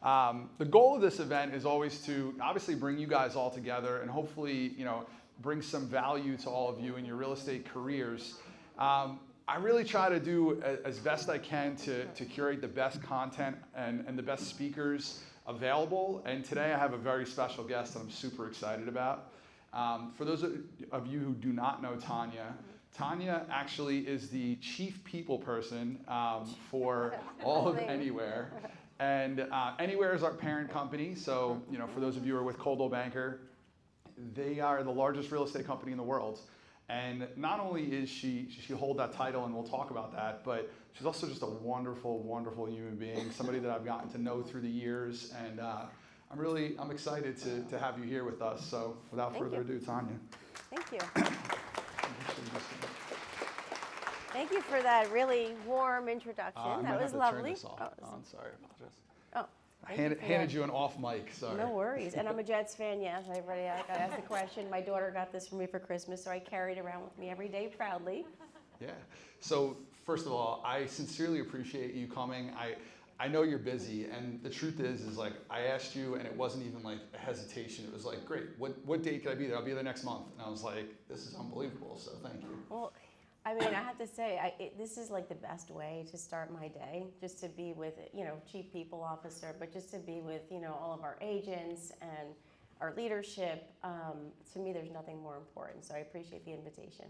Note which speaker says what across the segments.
Speaker 1: The goal of this event is always to obviously bring you guys all together and hopefully, bring some value to all of you in your real estate careers. I really try to do as best I can to curate the best content and the best speakers available. And today I have a very special guest that I'm super excited about. For those of you who do not know Tanya actually is the chief people person for all of Anywhere. And Anywhere is our parent company. So, for those of you who are with Coldwell Banker, they are the largest real estate company in the world. And not only is she hold that title, and we'll talk about that, but she's also just a wonderful, wonderful human being, somebody that I've gotten to know through the years. And I'm excited to have you here with us. So without further ado, Tanya.
Speaker 2: Thank you. Thank you for that really warm introduction. That was lovely.
Speaker 1: Turn this off. Oh, I'm sorry, I apologize.
Speaker 2: Oh.
Speaker 1: I handed you an off mic, sorry.
Speaker 2: No worries. And I'm a Jets fan, yes. Everybody got asked the question. My daughter got this for me for Christmas, so I carry it around with me every day proudly.
Speaker 1: Yeah. So first of all, I sincerely appreciate you coming. I know you're busy, and the truth is like I asked you, and it wasn't even like a hesitation. It was like, great, what date can I be there? I'll be there next month. And I was like, this is unbelievable, so thank you.
Speaker 2: Well, I mean, I have to say, this is like the best way to start my day, just to be with, Chief People Officer, but just to be with, all of our agents and our leadership. To me, there's nothing more important, so I appreciate the invitation.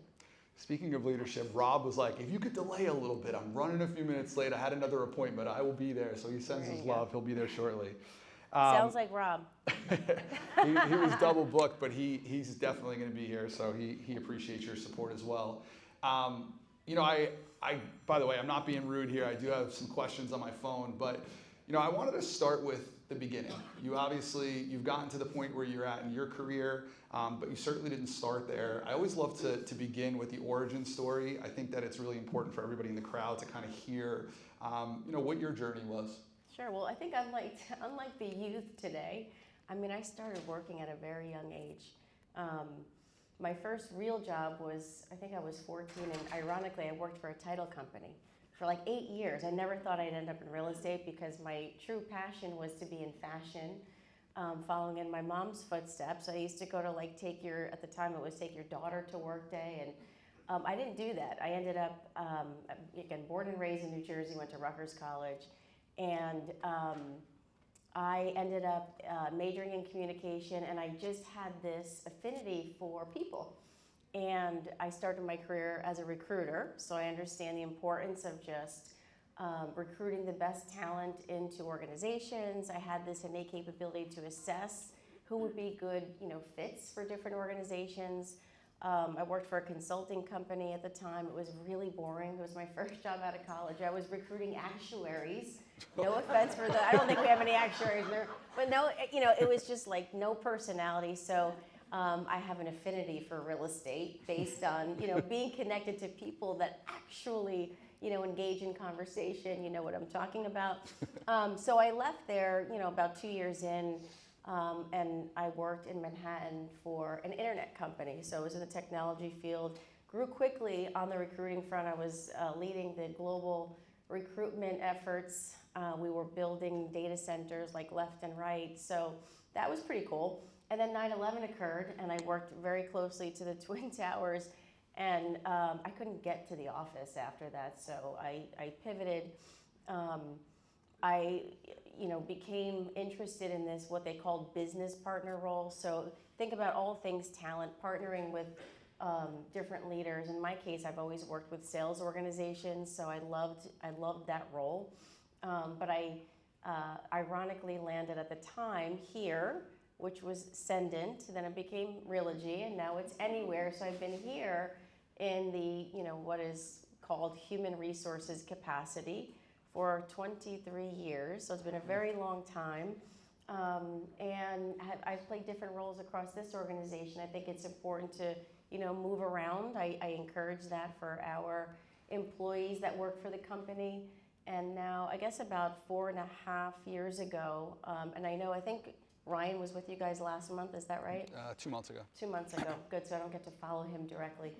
Speaker 1: Speaking of leadership, Rob was like, if you could delay a little bit, I'm running a few minutes late. I had another appointment. I will be there. So he sends his love. He'll be there shortly.
Speaker 2: Sounds like Rob.
Speaker 1: he was double booked, but he's definitely going to be here. So he appreciates your support as well. By the way, I'm not being rude here. I do have some questions on my phone, but I wanted to start with the beginning. You've gotten to the point where you're at in your career, but you certainly didn't start there. I always love to begin with the origin story. I think that it's really important for everybody in the crowd to kind of hear, what your journey was.
Speaker 2: Sure. Well, I think unlike the youth today, I started working at a very young age. My first real job was, I think I was 14, and ironically, I worked for a title company for like 8 years. I never thought I'd end up in real estate because my true passion was to be in fashion, following in my mom's footsteps. I used to go to at the time it was take your daughter to work day, and I didn't do that. I ended up, again, born and raised in New Jersey, went to Rutgers College, and I ended up majoring in communication, and I just had this affinity for people. And I started my career as a recruiter, so I understand the importance of just recruiting the best talent into organizations. I had this innate capability to assess who would be good, fits for different organizations. I worked for a consulting company at the time. It was really boring. It was my first job out of college. I was recruiting actuaries. No offense for I don't think we have any actuaries there. But no, it was just like no personality. So I have an affinity for real estate based on, being connected to people that actually, engage in conversation. You know what I'm talking about. So I left there, about 2 years in. And I worked in Manhattan for an internet company. So I was in the technology field, grew quickly on the recruiting front. I was leading the global recruitment efforts. We were building data centers like left and right. So that was pretty cool. And then 9/11 occurred, and I worked very closely to the Twin Towers. And I couldn't get to the office after that, so I pivoted. I became interested in this, what they called business partner role. So think about all things talent, partnering with different leaders. In my case, I've always worked with sales organizations, so I loved that role. But I ironically landed at the time here, which was Sendent. Then it became Realogy, and now it's Anywhere. So I've been here in the what is called human resources capacity for 23 years, so it's been a very long time, and I've played different roles across this organization. I think it's important to, move around. I encourage that for our employees that work for the company, and now, I guess about 4.5 years ago, and I think Ryan was with you guys last month, is that right?
Speaker 1: 2 months ago.
Speaker 2: 2 months ago, good, so I don't get to follow him directly.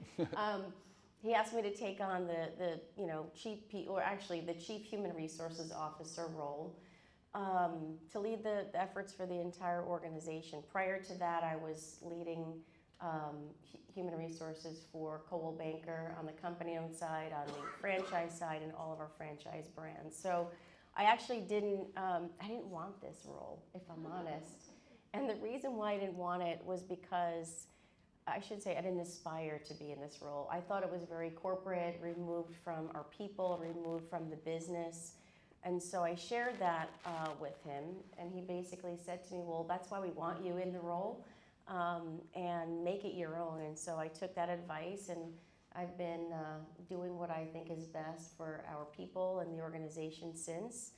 Speaker 2: He asked me to take on the Chief Human Resources Officer role. to lead the efforts for the entire organization. Prior to that, I was leading human resources for Coldwell Banker on the company-owned side, on the franchise side, and all of our franchise brands. So I actually didn't want this role, if I'm honest. And the reason why I didn't want it was because, I should say, I didn't aspire to be in this role. I thought it was very corporate, removed from our people, removed from the business. And so I shared that with him, and he basically said to me, well, that's why we want you in the role, and make it your own. And so I took that advice, and I've been doing what I think is best for our people and the organization since.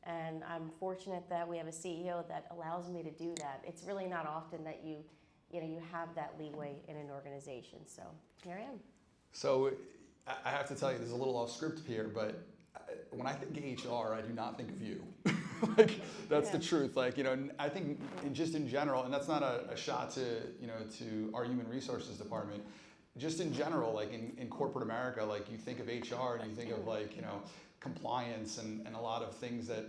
Speaker 2: And I'm fortunate that we have a CEO that allows me to do that. It's really not often that you have that leeway in an organization. So here I am.
Speaker 1: So I have to tell you, this is a little off script here, but when I think HR, I do not think of you. Like, that's the truth. Like, I think in general, and that's not a shot to our human resources department, just in general, like in corporate America, like you think of HR and you think of like, compliance and a lot of things that,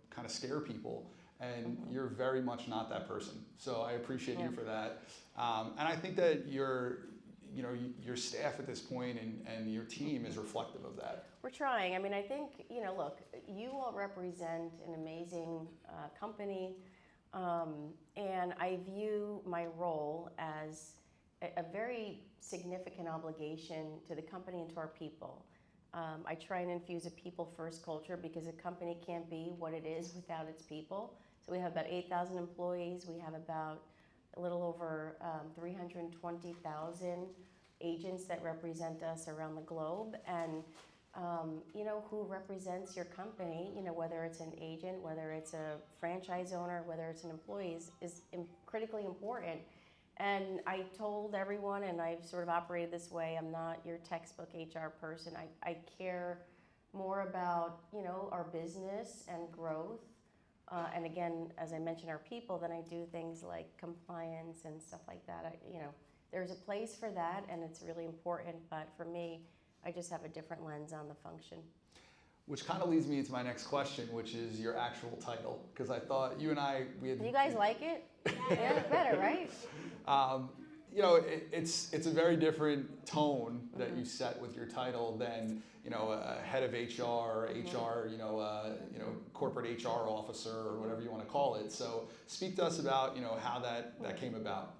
Speaker 1: kind of scare people. And you're very much not that person. So I appreciate you for that. And I think that your staff at this point and your team is reflective of that.
Speaker 2: We're trying. I mean, I think, look, you all represent an amazing company, and I view my role as a very significant obligation to the company and to our people. I try and infuse a people-first culture because a company can't be what it is without its people. So we have about 8,000 employees. We have about a little over 320,000 agents that represent us around the globe. And who represents your company, whether it's an agent, whether it's a franchise owner, whether it's an employee, is critically important. And I told everyone, and I've sort of operated this way, I'm not your textbook HR person. I care more about, our business and growth. And again, as I mentioned, our people, then I do things like compliance and stuff like that. There's a place for that, and it's really important. But for me, I just have a different lens on the function.
Speaker 1: Which kind of leads me into my next question, which is your actual title. Because I thought we had...
Speaker 2: You guys like it? Yeah, it's better, right?
Speaker 1: It's a very different tone that you set with your title than, a head of HR, corporate HR officer, or whatever you want to call it. So speak to us about, how that came about.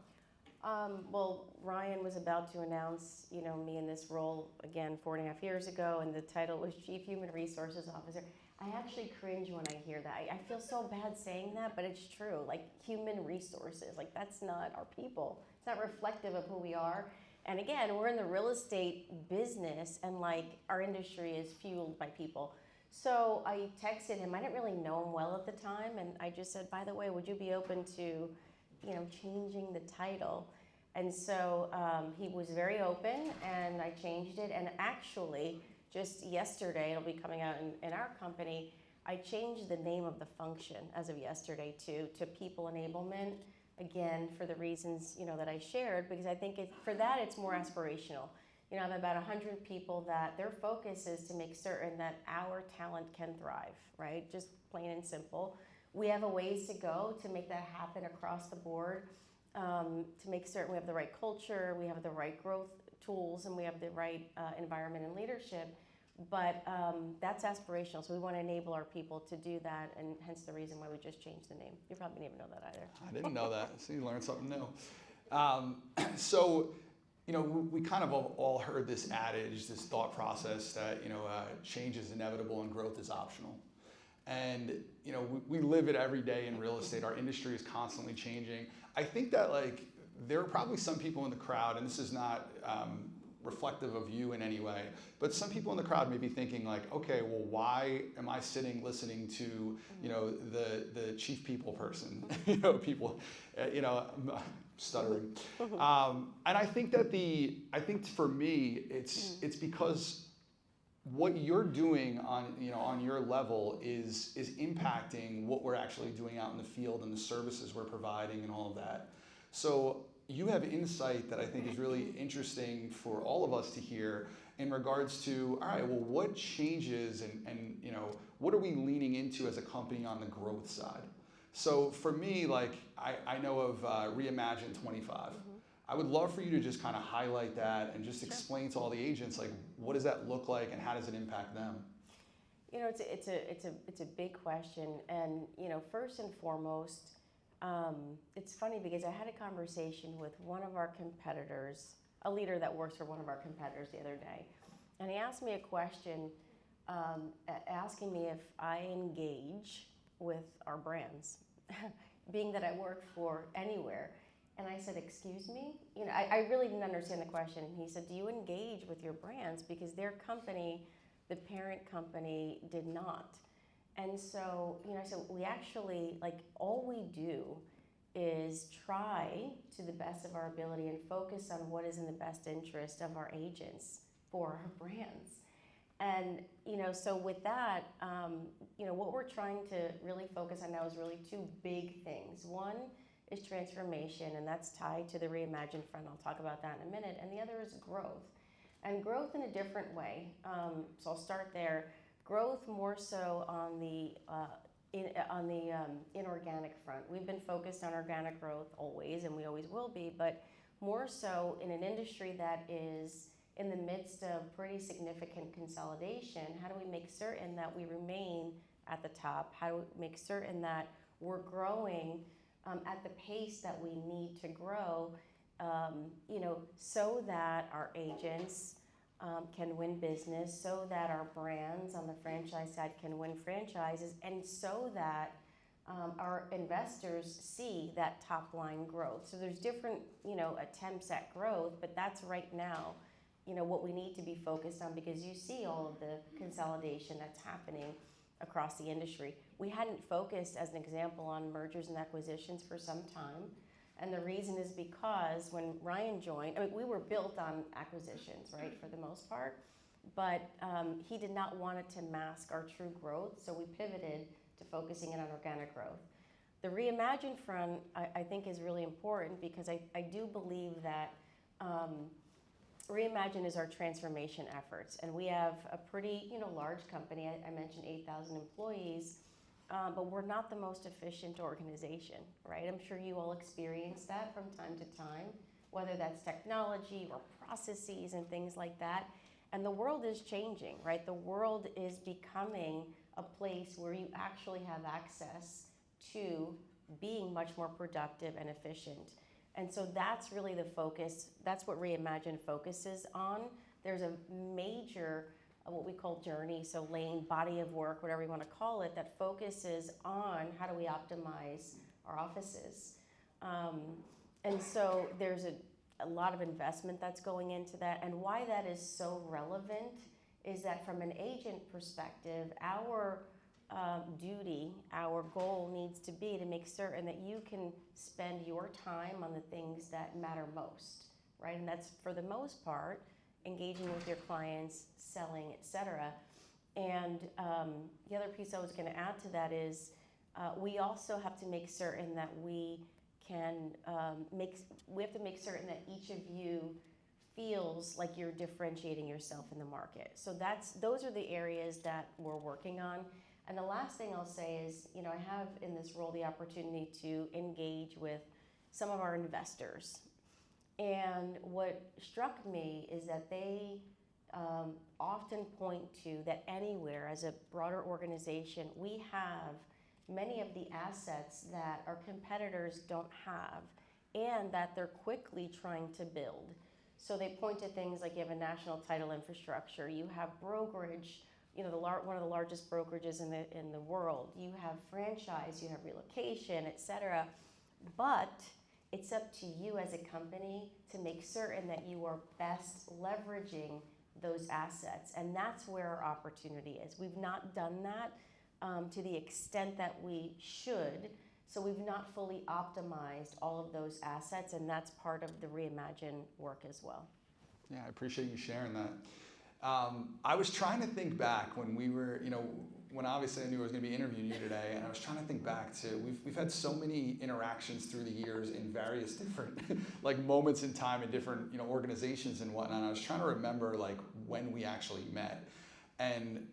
Speaker 2: Well, Ryan was about to announce, me in this role again 4.5 years ago, and the title was Chief Human Resources Officer. I actually cringe when I hear that. I feel so bad saying that, but it's true. Like, human resources, like, that's not our people. It's not reflective of who we are. And again, we're in the real estate business, and like, our industry is fueled by people. So I texted him. I didn't really know him well at the time, and I just said, by the way, would you be open to, changing the title? And so he was very open, and I changed it. And actually, just yesterday, it'll be coming out in our company, I changed the name of the function as of yesterday to People Enablement, again, for the reasons, that I shared, because I think for that, it's more aspirational. I have about 100 people that their focus is to make certain that our talent can thrive, right? Just plain and simple. We have a ways to go to make that happen across the board, to make certain we have the right culture, we have the right growth tools, and we have the right environment and leadership. But that's aspirational, so we want to enable our people to do that, and hence the reason why we just changed the name. You probably didn't even know that either.
Speaker 1: I didn't know that. So you learned something new. So, we kind of all heard this adage, this thought process that, change is inevitable and growth is optional. And, we live it every day in real estate. Our industry is constantly changing. I think that, like, there are probably some people in the crowd, and this is not reflective of you in any way, but some people in the crowd may be thinking like, okay, well, why am I sitting listening to, the chief people person, people, stuttering. And I think that for me, it's because what you're doing on your level is impacting what we're actually doing out in the field and the services we're providing and all of that. So you have insight that I think is really interesting for all of us to hear in regards to, all right, well, what changes and you know, what are we leaning into as a company on the growth side? So for me, like I know of Reimagine 25. I would love for you to just kind of highlight that and just explain to all the agents, like, what does that look like and how does it impact them?
Speaker 2: You know, it's a big question, and you know, first and foremost, it's funny because I had a conversation with one of our competitors, a leader that works for one of our competitors the other day, and he asked me a question, asking me if I engage with our brands, being that I work for Anywhere. And I said, excuse me? You know, I really didn't understand the question. And he said, do you engage with your brands? Because their company, the parent company, did not. And so, you know, I said, we actually, like, all we do is try to the best of our ability and focus on what is in the best interest of our agents for our brands. And, you know, so with that, you know, what we're trying to really focus on now is really two big things. One is transformation, and that's tied to the Reimagine front. I'll talk about that in a minute. And the other is growth, and growth in a different way. So I'll start there. Growth more so on the inorganic front. We've been focused on organic growth always, and we always will be, but more so in an industry that is in the midst of pretty significant consolidation. How do we make certain that we remain at the top? How do we make certain that we're growing at the pace that we need to grow, you know, so that our agents can win business, so that our brands on the franchise side can win franchises, and so that our investors see that top line growth. So there's different, you know, attempts at growth, but that's right now, you know, what we need to be focused on, because you see all of the consolidation that's happening across the industry. We hadn't focused, as an example, on mergers and acquisitions for some time. And the reason is because when Ryan joined, I mean, we were built on acquisitions, right, for the most part, but he did not want it to mask our true growth, so we pivoted to focusing in on organic growth. The Reimagine front, I think, is really important because I do believe that Reimagine is our transformation efforts, and we have a pretty, you know, large company. I mentioned 8,000 employees, but we're not the most efficient organization, right? I'm sure you all experience that from time to time, whether that's technology or processes and things like that. And the world is changing, right? The world is becoming a place where you actually have access to being much more productive and efficient. And so that's really the focus. That's what Reimagine focuses on. There's a major, what we call journey, so lane, body of work, whatever you want to call it, that focuses on how do we optimize our offices. And so there's a lot of investment that's going into that. And why that is so relevant is that from an agent perspective, our duty, our goal needs to be to make certain that you can spend your time on the things that matter most, right? And that's, for the most part, engaging with your clients, selling, etc. And the other piece I was going to add to that is we also have to make certain that we have to make certain that each of you feels like you're differentiating yourself in the market. So those are the areas that we're working on. And the last thing I'll say is, you know, I have in this role the opportunity to engage with some of our investors. And what struck me is that they often point to that Anywhere, as a broader organization, we have many of the assets that our competitors don't have and that they're quickly trying to build. So they point to things like you have a national title infrastructure, you have brokerage, you know, one of the largest brokerages in the world. You have franchise, you have relocation, et cetera. But it's up to you as a company to make certain that you are best leveraging those assets. And that's where our opportunity is. We've not done that to the extent that we should. So we've not fully optimized all of those assets, and that's part of the Reimagine work as well.
Speaker 1: Yeah, I appreciate you sharing that. I was trying to think back when we were, you know, when obviously I knew I was going to be interviewing you today, and I was trying to think back to, we've had so many interactions through the years in various different like moments in time in different, you know, organizations and whatnot. And I was trying to remember like when we actually met. And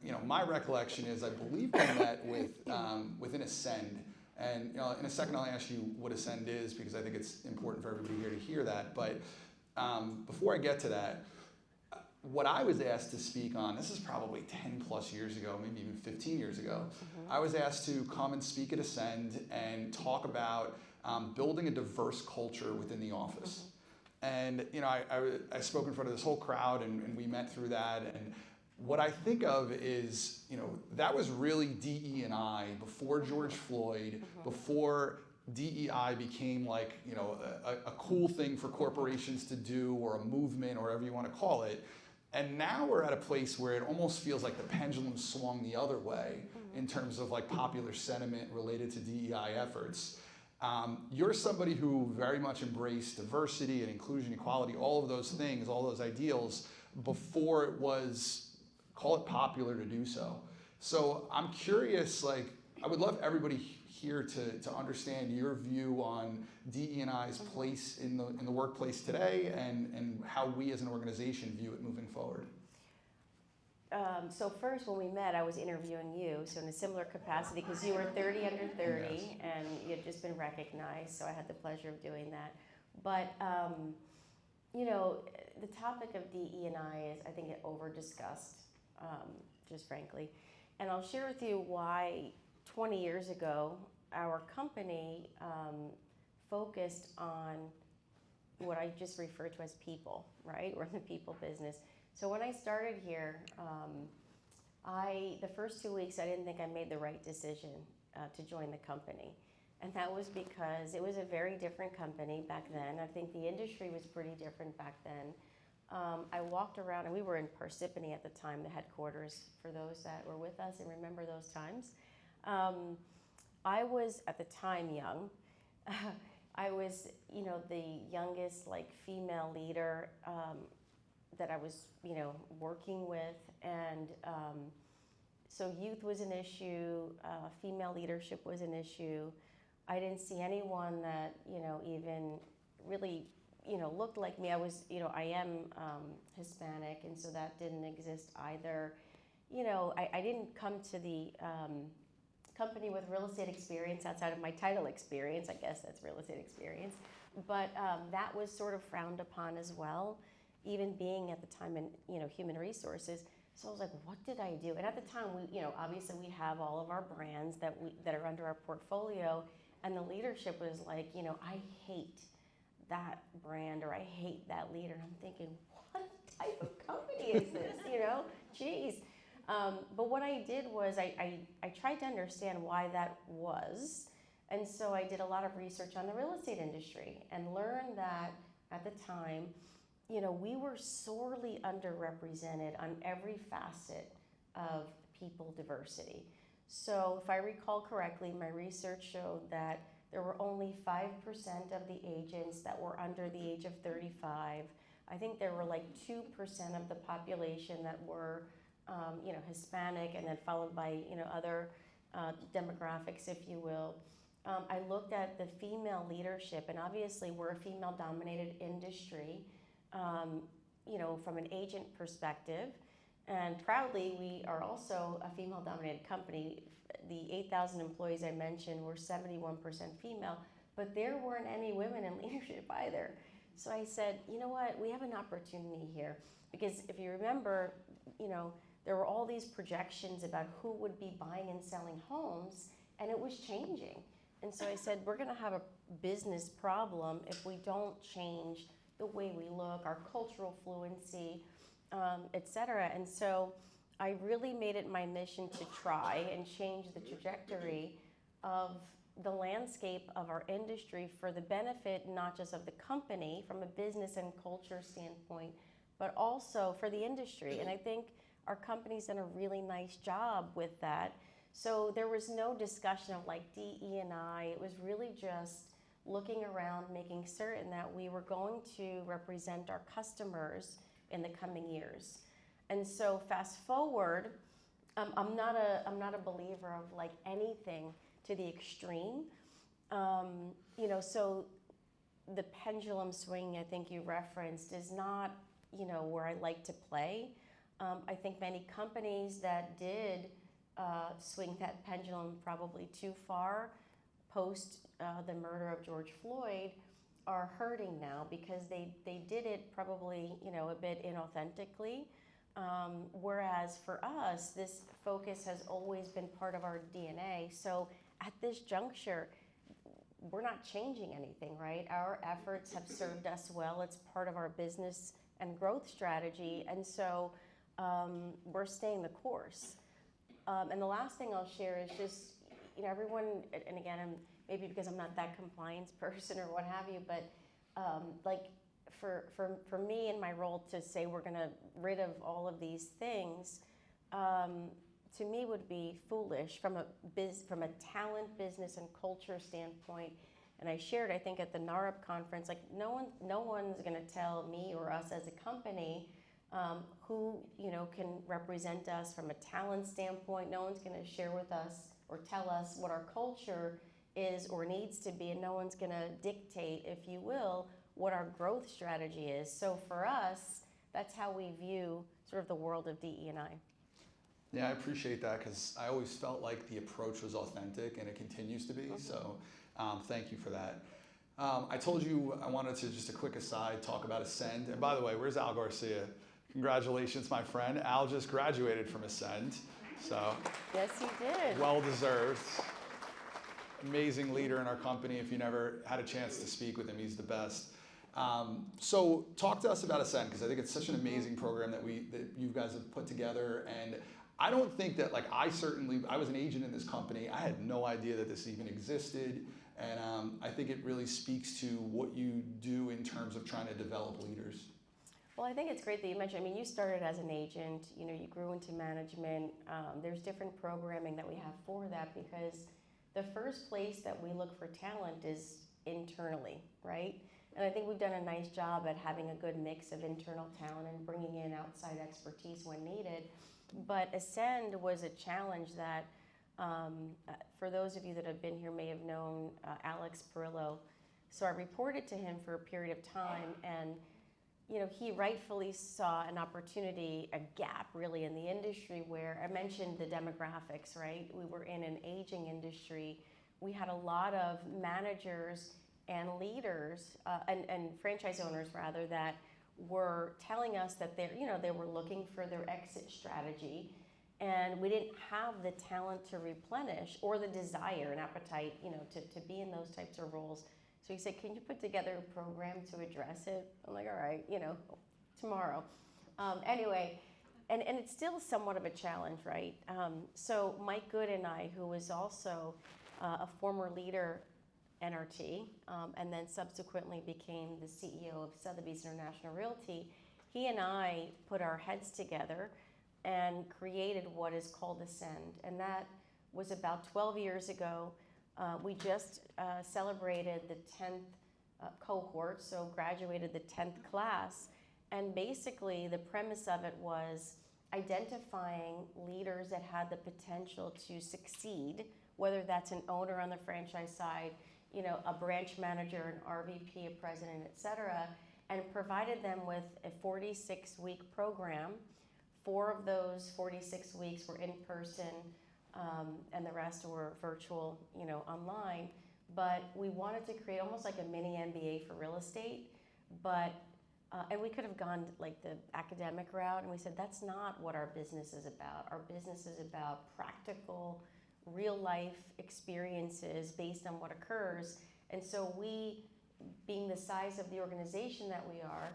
Speaker 1: you know, my recollection is I believe we met within Ascend. And you know, in a second I'll ask you what Ascend is, because I think it's important for everybody here to hear that. But before I get to that, what I was asked to speak on, this is probably 10 plus years ago, maybe even 15 years ago, I was asked to come and speak at Ascend and talk about building a diverse culture within the office. And you know, I spoke in front of this whole crowd, and we met through that. And what I think of is, you know, that was really DE&I before George Floyd, before DEI became like, you know, a cool thing for corporations to do, or a movement, or whatever you want to call it. And now we're at a place where it almost feels like the pendulum swung the other way in terms of like popular sentiment related to DEI efforts. You're somebody who very much embraced diversity and inclusion, equality, all of those things, all those ideals before it was, call it popular to do so. So I'm curious, like, I would love everybody here to understand your view on DE&I's place in the workplace today, and how we as an organization view it moving forward.
Speaker 2: So first, when we met, I was interviewing you, so in a similar capacity, because you were 30 under 30,
Speaker 1: Yes.
Speaker 2: and you had just been recognized, so I had the pleasure of doing that. But, you know, the topic of DE&I is, I think, over-discussed, just frankly. And I'll share with you why 20 years ago, our company focused on what I just refer to as people, right? We're in the people business. So when I started here, the first 2 weeks, I didn't think I made the right decision to join the company. And that was because it was a very different company back then. I think the industry was pretty different back then. I walked around, and we were in Parsippany at the time, the headquarters, for those that were with us and remember those times. I was, at the time, young. I was, you know, the youngest, like, female leader that I was, you know, working with. And so youth was an issue, female leadership was an issue. I didn't see anyone that, you know, even really, you know, looked like me. I was, you know, I am Hispanic, and so that didn't exist either. You know, I didn't come to the company with real estate experience outside of my title experience. I guess that's real estate experience. But that was sort of frowned upon as well, even being at the time in, you know, human resources. So I was like, what did I do? And at the time, we, you know, obviously we have all of our brands that are under our portfolio, and the leadership was like, you know, I hate that brand, or I hate that leader. And I'm thinking, what type of company is this? You know, geez. But what I did was I tried to understand why that was. And so I did a lot of research on the real estate industry and learned that at the time, you know, we were sorely underrepresented on every facet of people diversity. So if I recall correctly, my research showed that there were only 5% of the agents that were under the age of 35. I think there were like 2% of the population that were, you know, Hispanic, and then followed by, you know, other demographics, if you will. I looked at the female leadership, and obviously we're a female-dominated industry, you know, from an agent perspective. And proudly, we are also a female-dominated company. The 8,000 employees I mentioned were 71% female, but there weren't any women in leadership either. So I said, you know what, we have an opportunity here. Because if you remember, you know, there were all these projections about who would be buying and selling homes, and it was changing. And so I said, we're gonna have a business problem if we don't change the way we look, our cultural fluency, et cetera. And so I really made it my mission to try and change the trajectory of the landscape of our industry for the benefit not just of the company from a business and culture standpoint, but also for the industry. And I think our company's done a really nice job with that. So there was no discussion of like DE&I. It was really just looking around, making certain that we were going to represent our customers in the coming years. And so fast forward, I'm not a believer of like anything to the extreme. So the pendulum swing I think you referenced is not, where I like to play. I think many companies that did swing that pendulum probably too far post the murder of George Floyd are hurting now because they did it probably, a bit inauthentically. Whereas for us, this focus has always been part of our DNA. So at this juncture, we're not changing anything, right? Our efforts have served us well. It's part of our business and growth strategy. And so we're staying the course. And the last thing I'll share is just, everyone, and again, maybe because I'm not that compliance person or what have you, but for me in my role to say we're going to rid of all of these things, to me would be foolish from a talent, business, and culture standpoint. And I shared, I think, at the NARP conference, like no one's going to tell me or us as a company who can represent us from a talent standpoint. No one's going to share with us or tell us what our culture is or needs to be, and no one's going to dictate, if you will, what our growth strategy is. So for us, that's how we view sort of the world of DE&I.
Speaker 1: Yeah, I appreciate that because I always felt like the approach was authentic and it continues to be. Mm-hmm. So thank you for that. I told you I wanted to, just a quick aside, talk about Ascend. And by the way, where's Al Garcia? Congratulations, my friend. Al just graduated from Ascend. So
Speaker 2: yes, he did.
Speaker 1: Well deserved. Amazing leader in our company. If you never had a chance to speak with him, he's the best. So talk to us about Ascend, because I think it's such an amazing program that you guys have put together. And I don't think that, I was an agent in this company. I had no idea that this even existed. And I think it really speaks to what you do in terms of trying to develop leaders.
Speaker 2: Well, I think it's great that you mentioned, you started as an agent, you grew into management. There's different programming that we have for that, because the first place that we look for talent is internally, right? And I think we've done a nice job at having a good mix of internal talent and bringing in outside expertise when needed. But Ascend was a challenge that, for those of you that have been here may have known Alex Perillo. So I reported to him for a period of time, and he rightfully saw an opportunity, a gap really in the industry where I mentioned the demographics, right? We were in an aging industry. We had a lot of managers and leaders and franchise owners rather that were telling us that they were looking for their exit strategy, and we didn't have the talent to replenish or the desire and appetite, to be in those types of roles. So he said, can you put together a program to address it? I'm like, all right, tomorrow. Anyway, and it's still somewhat of a challenge, right? So Mike Good and I, who was also a former leader NRT, and then subsequently became the CEO of Sotheby's International Realty, he and I put our heads together and created what is called Ascend. And that was about 12 years ago. We just celebrated the 10th cohort, so graduated the 10th class. And basically the premise of it was identifying leaders that had the potential to succeed, whether that's an owner on the franchise side, a branch manager, an RVP, a president, et cetera, and provided them with a 46-week program. 4 of those 46 weeks were in person, and the rest were virtual, online. But we wanted to create almost like a mini MBA for real estate, but and we could have gone like the academic route, and we said that's not what our business is about. Our business is about practical, real life experiences based on what occurs. And so we, being the size of the organization that we are,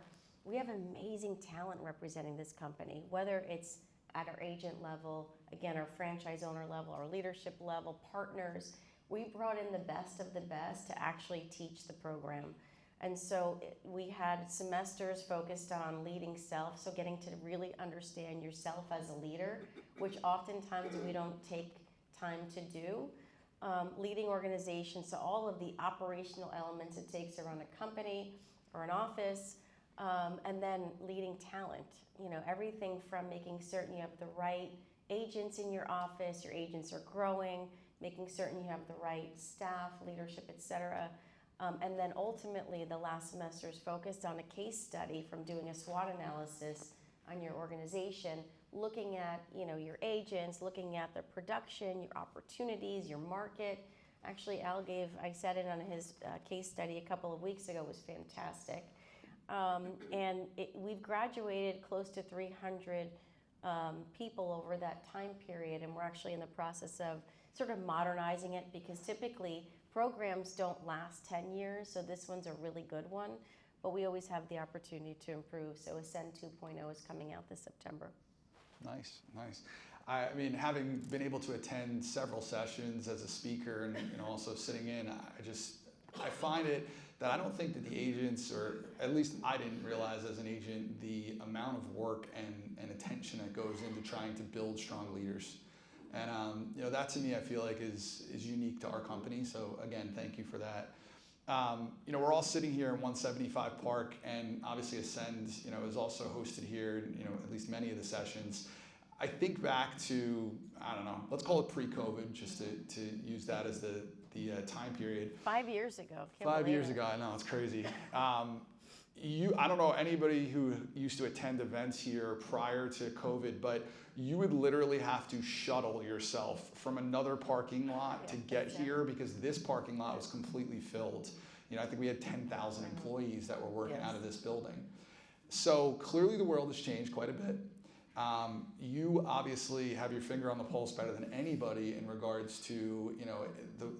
Speaker 2: we have amazing talent representing this company, whether it's at our agent level, again, our franchise owner level, our leadership level, partners. We brought in the best of the best to actually teach the program. And so we had semesters focused on leading self, so getting to really understand yourself as a leader, which oftentimes we don't take time to do. Leading organizations, so all of the operational elements it takes to run a company or an office, and then leading talent. Everything from making certain you have the right agents in your office, your agents are growing, making certain you have the right staff, leadership, etc. And then ultimately, the last semester is focused on a case study from doing a SWOT analysis on your organization, looking at your agents, looking at their production, your opportunities, your market. Actually, I sat in on his case study a couple of weeks ago. It was fantastic. And we've graduated close to 300 people over that time period, and we're actually in the process of sort of modernizing it, because typically programs don't last 10 years, so this one's a really good one, but we always have the opportunity to improve. So Ascend 2.0 is coming out this September.
Speaker 1: Nice, nice. I mean, having been able to attend several sessions as a speaker and also sitting in, I find it that I don't think that the agents, or at least I didn't realize as an agent, the amount of work and attention that goes into trying to build strong leaders. And that to me, I feel like is unique to our company. So again, thank you for that. We're all sitting here in 175 Park, and obviously Ascend, is also hosted here, at least many of the sessions. I think back to, I don't know, let's call it pre-COVID, just to use that as the time period.
Speaker 2: 5 years ago.
Speaker 1: 5 years ago, I know, it's crazy. I don't know anybody who used to attend events here prior to COVID, but you would literally have to shuttle yourself from another parking lot to get here, because this parking lot was completely filled. I think we had 10,000 employees that were working out of this building. So clearly the world has changed quite a bit. You obviously have your finger on the pulse better than anybody in regards to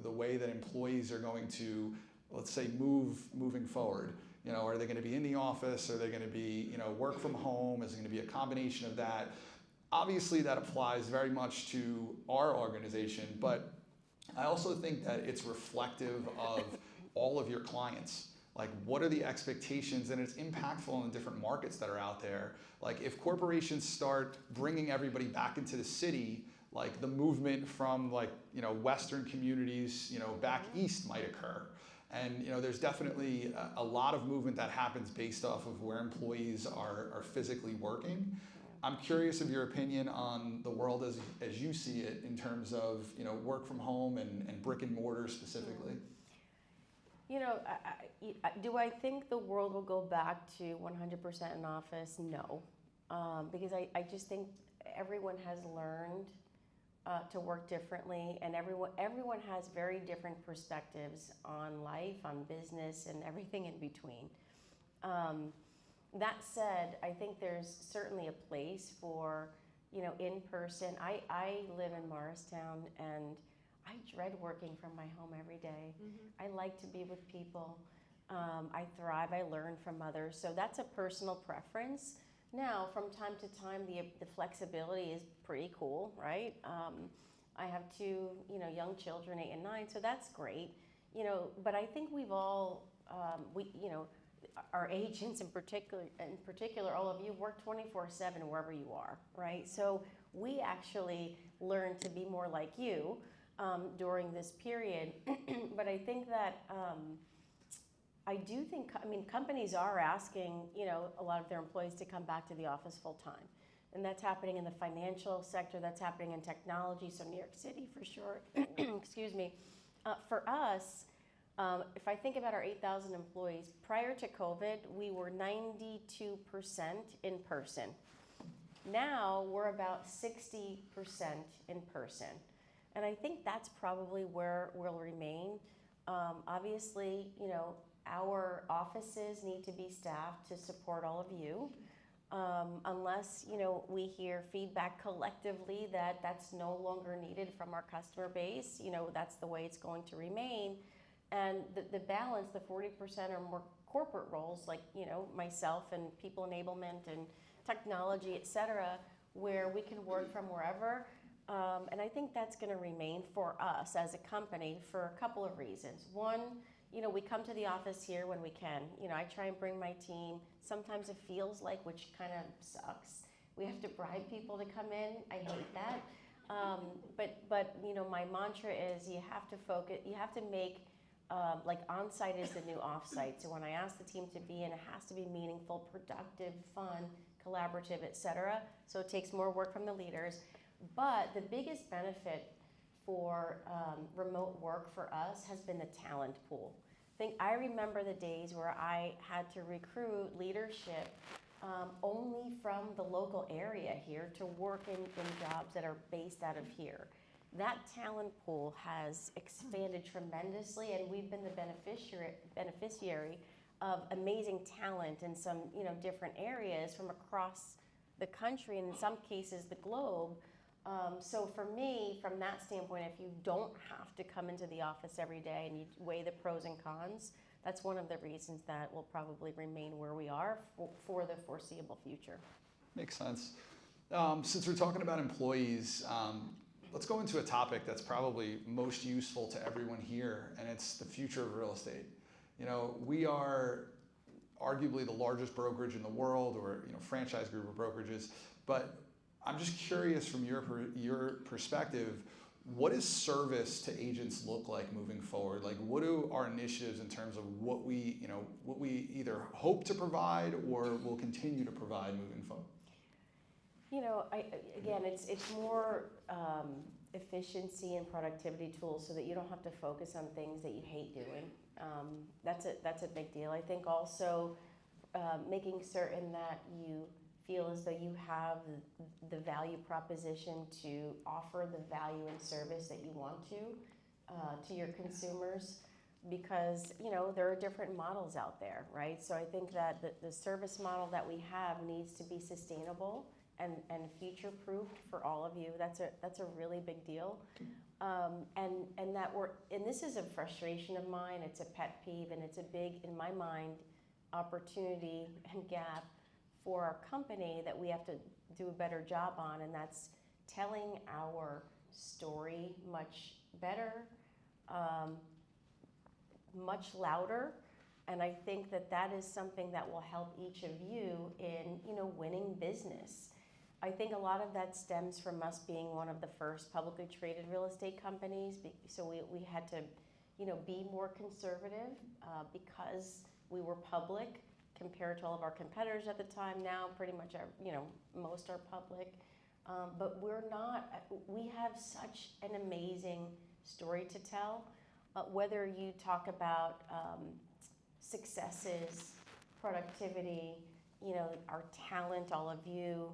Speaker 1: the way that employees are going to, let's say, moving forward. Are they going to be in the office? Are they going to be work from home? Is it going to be a combination of that? Obviously that applies very much to our organization, but I also think that it's reflective of all of your clients. Like, what are the expectations? And it's impactful in the different markets that are out there. Like, if corporations start bringing everybody back into the city, like the movement from Western communities, back east might occur. And there's definitely a lot of movement that happens based off of where employees are physically working. I'm curious of your opinion on the world as you see it in terms of work from home and brick and mortar specifically.
Speaker 2: Do I think the world will go back to 100% in office? No, because I just think everyone has learned to work differently, and everyone has very different perspectives on life, on business, and everything in between. That said, I think there's certainly a place for in person. I live in Morristown, and I dread working from my home every day. I like to be with people. I thrive. I learn from others. So that's a personal preference. Now, from time to time, the flexibility is pretty cool, right? I have two, young children, 8 and 9, so that's great. But I think we've all, our agents in particular, all of you work 24/7 wherever you are, right? So we actually learn to be more like you during this period. But I think that companies are asking, a lot of their employees to come back to the office full time. And that's happening in the financial sector, that's happening in technology, so New York City for sure, excuse me. For us, if I think about our 8,000 employees, prior to COVID, we were 92% in person. Now we're about 60% in person. And I think that's probably where we'll remain. Obviously, our offices need to be staffed to support all of you. Unless, we hear feedback collectively that that's no longer needed from our customer base, that's the way it's going to remain. And the balance, the 40% are more corporate roles, like, myself and people enablement and technology, et cetera, where we can work from wherever. And I think that's going to remain for us as a company for a couple of reasons. One, we come to the office here when we can. I try and bring my team. Sometimes it feels like, which kind of sucks, we have to bribe people to come in. I hate that. But my mantra is you have to focus, you have to make, on-site is the new off-site. So when I ask the team to be in, it has to be meaningful, productive, fun, collaborative, et cetera. So it takes more work from the leaders. But the biggest benefit for remote work for us has been the talent pool. I remember the days where I had to recruit leadership only from the local area here to work in jobs that are based out of here. That talent pool has expanded tremendously, and we've been the beneficiary of amazing talent in some different areas from across the country, and in some cases the globe. So for me, from that standpoint, if you don't have to come into the office every day and you weigh the pros and cons, that's one of the reasons that we'll probably remain where we are for the foreseeable future.
Speaker 1: Makes sense. Since we're talking about employees, let's go into a topic that's probably most useful to everyone here, and it's the future of real estate. We are arguably the largest brokerage in the world, or franchise group of brokerages, but I'm just curious from your perspective, what does service to agents look like moving forward? Like, what do our initiatives in terms of what we either hope to provide or will continue to provide moving forward?
Speaker 2: It's more efficiency and productivity tools so that you don't have to focus on things that you hate doing. That's a big deal. I think also making certain that you feel as though you have the value proposition to offer the value and service that you want to your consumers, because there are different models out there, right? So I think that the service model that we have needs to be sustainable and future-proofed for all of you. That's a really big deal, and this is a frustration of mine. It's a pet peeve, and it's a big, in my mind, opportunity and gap for our company that we have to do a better job on, and that's telling our story much better, much louder. And I think that is something that will help each of you in winning business. I think a lot of that stems from us being one of the first publicly traded real estate companies, so we had to be more conservative because we were public compared to all of our competitors at the time. Now pretty much most are public, but we're not. We have such an amazing story to tell, whether you talk about successes, productivity, our talent, all of you,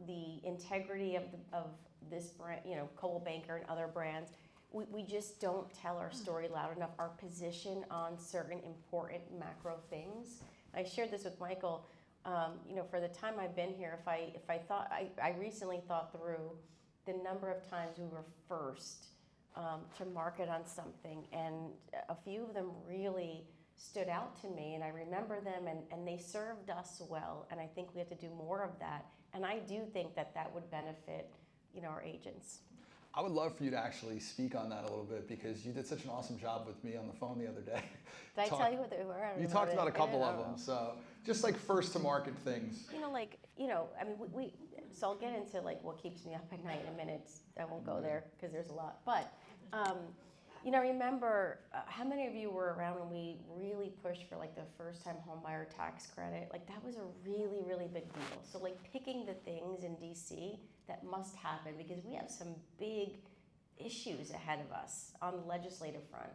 Speaker 2: the integrity of this brand, Coldwell Banker and other brands. We just don't tell our story loud enough, our position on certain important macro things. I shared this with Michael. For the time I've been here, if I thought, I recently thought through the number of times we were first to market on something, and a few of them really stood out to me, and I remember them, and they served us well, and I think we have to do more of that, and I do think that would benefit our agents.
Speaker 1: I would love for you to actually speak on that a little bit, because you did such an awesome job with me on the phone the other day.
Speaker 2: Did I tell you what they were?
Speaker 1: You talked about a couple of them, so just like first to market things. So I'll get into what keeps me up at night in a minute. I won't go there because there's a lot. But, remember how many of you were around when we really pushed for the first time home buyer tax credit? That was a really, really big deal. So picking the things in DC that must happen, because we have some big issues ahead of us on the legislative front.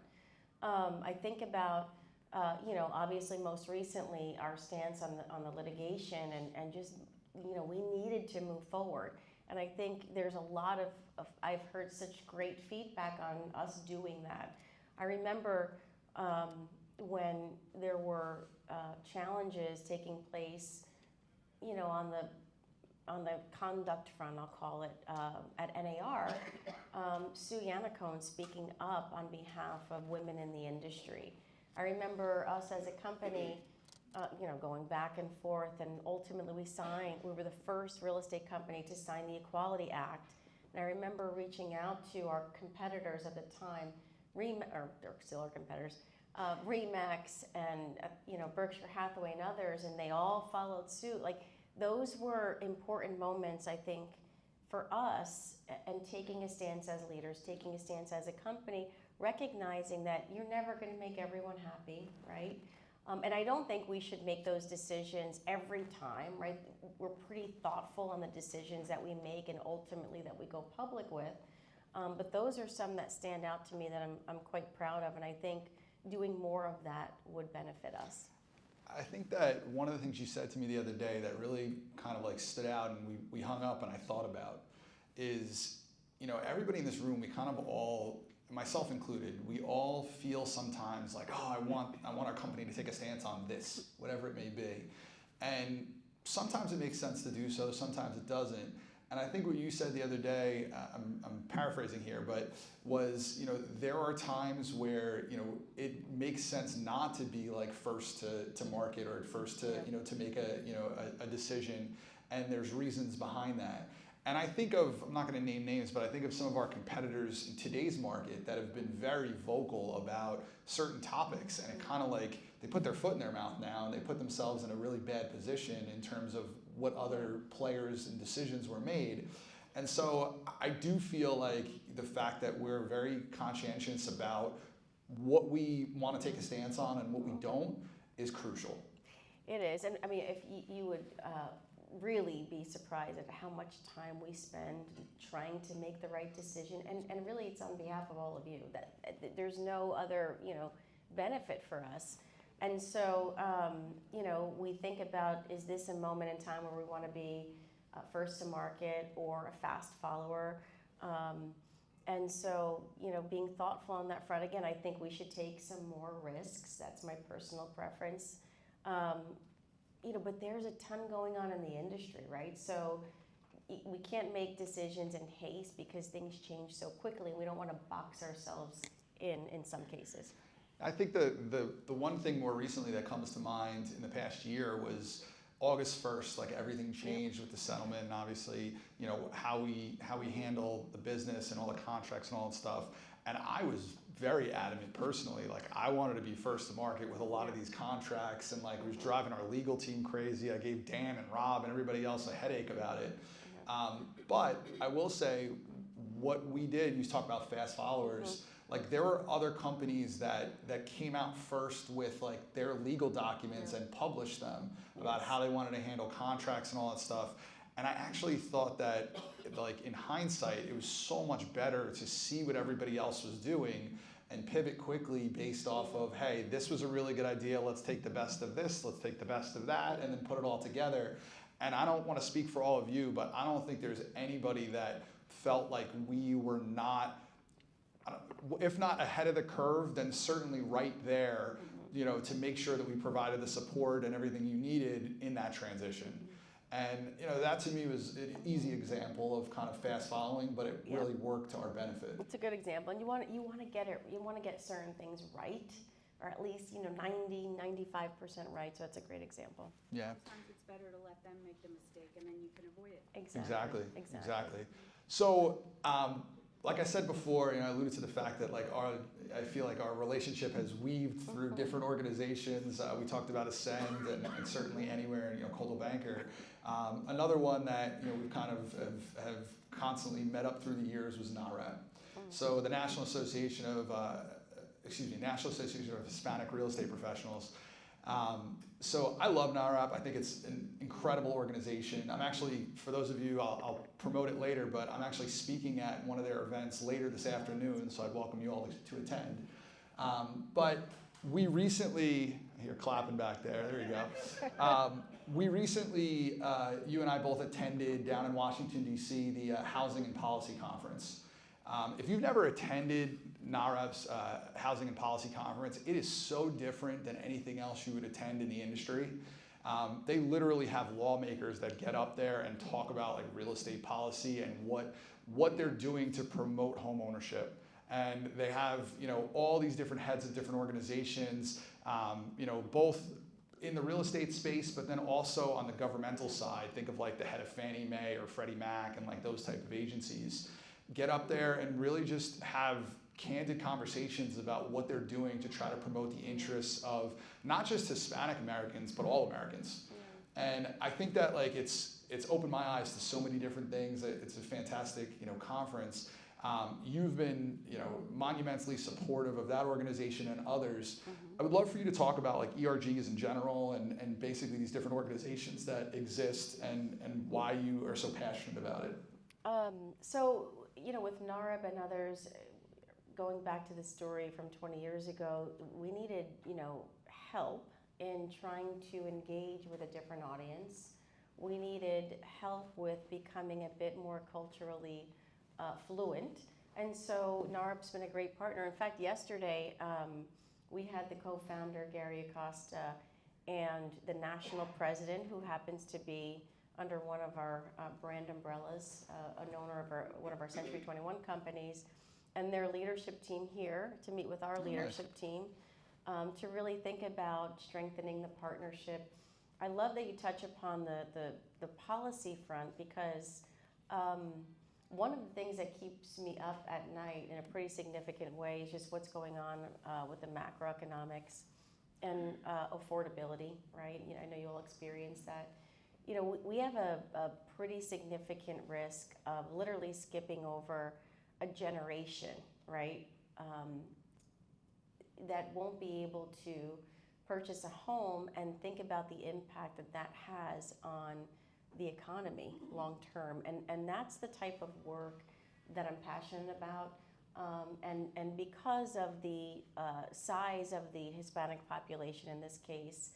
Speaker 1: I think about, obviously most recently our stance on the litigation, and just, we needed to move forward. And I think there's a lot of I've heard such great feedback on us doing that. I remember when there were challenges taking place, on the conduct front, I'll call it, at NAR, Sue Yannicone speaking up on behalf of women in the industry. I remember us as a company, going back and forth, and ultimately we were the first real estate company to sign the Equality Act. And I remember reaching out to our competitors at the time, or still our competitors, Remax and Berkshire Hathaway and others, and they all followed suit. Those were important moments, I think, for us, and taking a stance as leaders, taking a stance as a company, recognizing that you're never going to make everyone happy, right?
Speaker 2: And I don't think we should make those decisions every time, right? We're pretty thoughtful on the decisions that we make and ultimately that we go public with. But those are some that stand out to me that I'm quite proud of, and I think doing more of that would benefit us.
Speaker 1: I think that one of the things you said to me the other day that really kind of like stood out and we hung up and I thought about is, everybody in this room, we kind of all, myself included, we all feel sometimes like, oh, I want our company to take a stance on this, whatever it may be. And sometimes it makes sense to do so, sometimes it doesn't. And I think what you said the other day, I'm paraphrasing here, but was, there are times where, it makes sense not to be like first to market or first to, to make a decision. And there's reasons behind that. And I think of, I'm not going to name names, but I think of some of our competitors in today's market that have been very vocal about certain topics. And it kind of like, they put their foot in their mouth now and they put themselves in a really bad position in terms of what other players and decisions were made. And so I do feel like the fact that we're very conscientious about what we want to take a stance on and what we don't is crucial.
Speaker 2: It is. And I mean, if you would really be surprised at how much time we spend trying to make the right decision. And really it's on behalf of all of you. That there's no other, benefit for us. And so, we think about, is this a moment in time where we want to be first to market or a fast follower? And so, being thoughtful on that front, again, I think we should take some more risks. That's my personal preference. But there's a ton going on in the industry, right? So we can't make decisions in haste because things change so quickly. We don't want to box ourselves in some cases.
Speaker 1: I think the one thing more recently that comes to mind in the past year was August 1st, like everything changed with the settlement and obviously, how we handle the business and all the contracts and all that stuff. And I was very adamant personally, like I wanted to be first to market with a lot of these contracts and like it was driving our legal team crazy. I gave Dan and Rob and everybody else a headache about it. But I will say what we did, you talk about fast followers, like there were other companies that came out first with like their legal documents and published them about how they wanted to handle contracts and all that stuff. And I actually thought that like in hindsight, it was so much better to see what everybody else was doing and pivot quickly based off of, hey, this was a really good idea. Let's take the best of this. Let's take the best of that and then put it all together. And I don't want to speak for all of you, but I don't think there's anybody that felt like we were not, if not ahead of the curve, then certainly right there, to make sure that we provided the support and everything you needed in that transition. And that to me was an easy example of kind of fast following, but it really worked to our benefit.
Speaker 2: It's a good example, and you want to get certain things right, or at least 90-95% right. So it's a great example.
Speaker 1: Yeah.
Speaker 3: Sometimes it's better to let them make the mistake, and then you can avoid it.
Speaker 1: Exactly. So, like I said before, I alluded to the fact that I feel like our relationship has weaved through different organizations. We talked about Ascend and certainly Anywhere and Coldwell Banker. Another one that we kind of have constantly met up through the years was NARAP. So the National Association of Hispanic Real Estate Professionals. So I love NARAP. I think it's an incredible organization. I'm actually, for those of you, I'll promote it later, but I'm actually speaking at one of their events later this afternoon, so I'd welcome you all to attend. But we recently, you're clapping back there you go. We recently, you and I both attended down in Washington, D.C., the Housing and Policy Conference. If you've never attended NARAP's Housing and Policy Conference, it is so different than anything else you would attend in the industry. They literally have lawmakers that get up there and talk about like real estate policy and what they're doing to promote home ownership. And they have all these different heads of different organizations, both in the real estate space, but then also on the governmental side. Think of like the head of Fannie Mae or Freddie Mac and like those type of agencies. Get up there and really just have candid conversations about what they're doing to try to promote the interests of not just Hispanic Americans, but all Americans. And I think that like it's opened my eyes to so many different things. It's a fantastic conference. You've been, monumentally supportive of that organization and others. I would love for you to talk about like ERGs in general and basically these different organizations that exist and why you are so passionate about it.
Speaker 2: So, with NARAB and others, going back to the story from 20 years ago, we needed, help in trying to engage with a different audience. We needed help with becoming a bit more culturally fluent. And so NARAB's been a great partner. In fact, yesterday, we had the co-founder, Gary Acosta, and the national president, who happens to be under one of our brand umbrellas, an owner of one of our Century 21 companies, and their leadership team here to meet with our leadership team to really think about strengthening the partnership. I love that you touch upon the policy front, because one of the things that keeps me up at night in a pretty significant way is just what's going on with the macroeconomics and affordability, right? I know you'll experience that. We have a pretty significant risk of literally skipping over a generation, right? That won't be able to purchase a home and think about the impact that has on the economy long term. And that's the type of work that I'm passionate about. And because of the size of the Hispanic population in this case,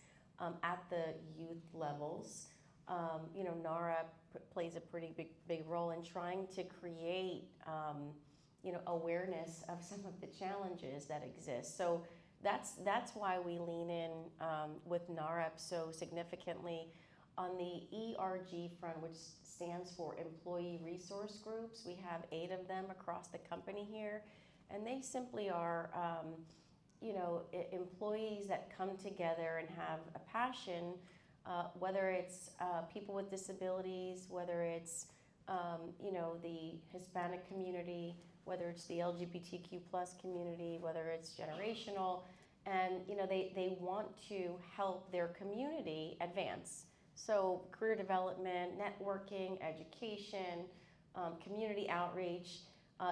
Speaker 2: at the youth levels, NARA plays a pretty big role in trying to create, awareness of some of the challenges that exist. So that's why we lean in with NAREP so significantly. On the ERG front, which stands for Employee Resource Groups, we have 8 of them across the company here, and they simply are, employees that come together and have a passion, whether it's people with disabilities, whether it's, the Hispanic community, whether it's the LGBTQ plus community, whether it's generational, and they want to help their community advance. So career development, networking, education, community outreach.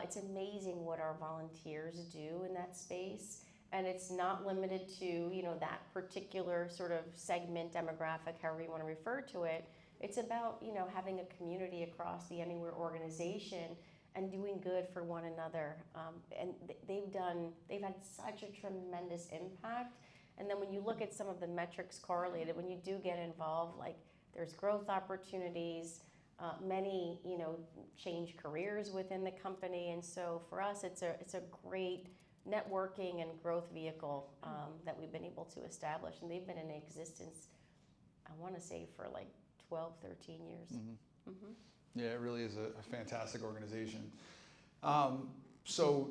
Speaker 2: It's amazing what our volunteers do in that space. And it's not limited to, that particular sort of segment, demographic, however you want to refer to it. It's about, having a community across the Anywhere organization and doing good for one another. And they've had such a tremendous impact. And then when you look at some of the metrics correlated, when you do get involved, like there's growth opportunities, many, change careers within the company. And so for us, it's a great networking and growth vehicle that we've been able to establish. And they've been in existence, I want to say, for like 12, 13 years. Mm-hmm. Mm-hmm.
Speaker 1: Yeah, it really is a fantastic organization. So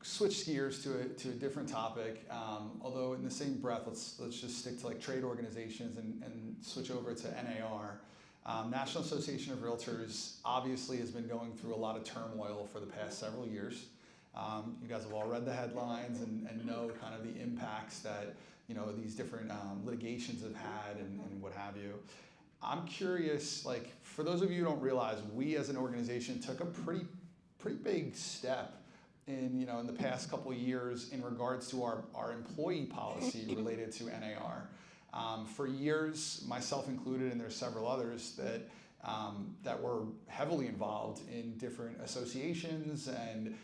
Speaker 1: switch gears to a different topic, although in the same breath, let's just stick to like trade organizations and switch over to NAR. National Association of Realtors obviously has been going through a lot of turmoil for the past several years. You guys have all read the headlines and know kind of the impacts that these different litigations have had and what have you. I'm curious, like for those of you who don't realize, we as an organization took a pretty big step in the past couple of years in regards to our employee policy related to NAR. For years, myself included, and there's several others that were heavily involved in different associations and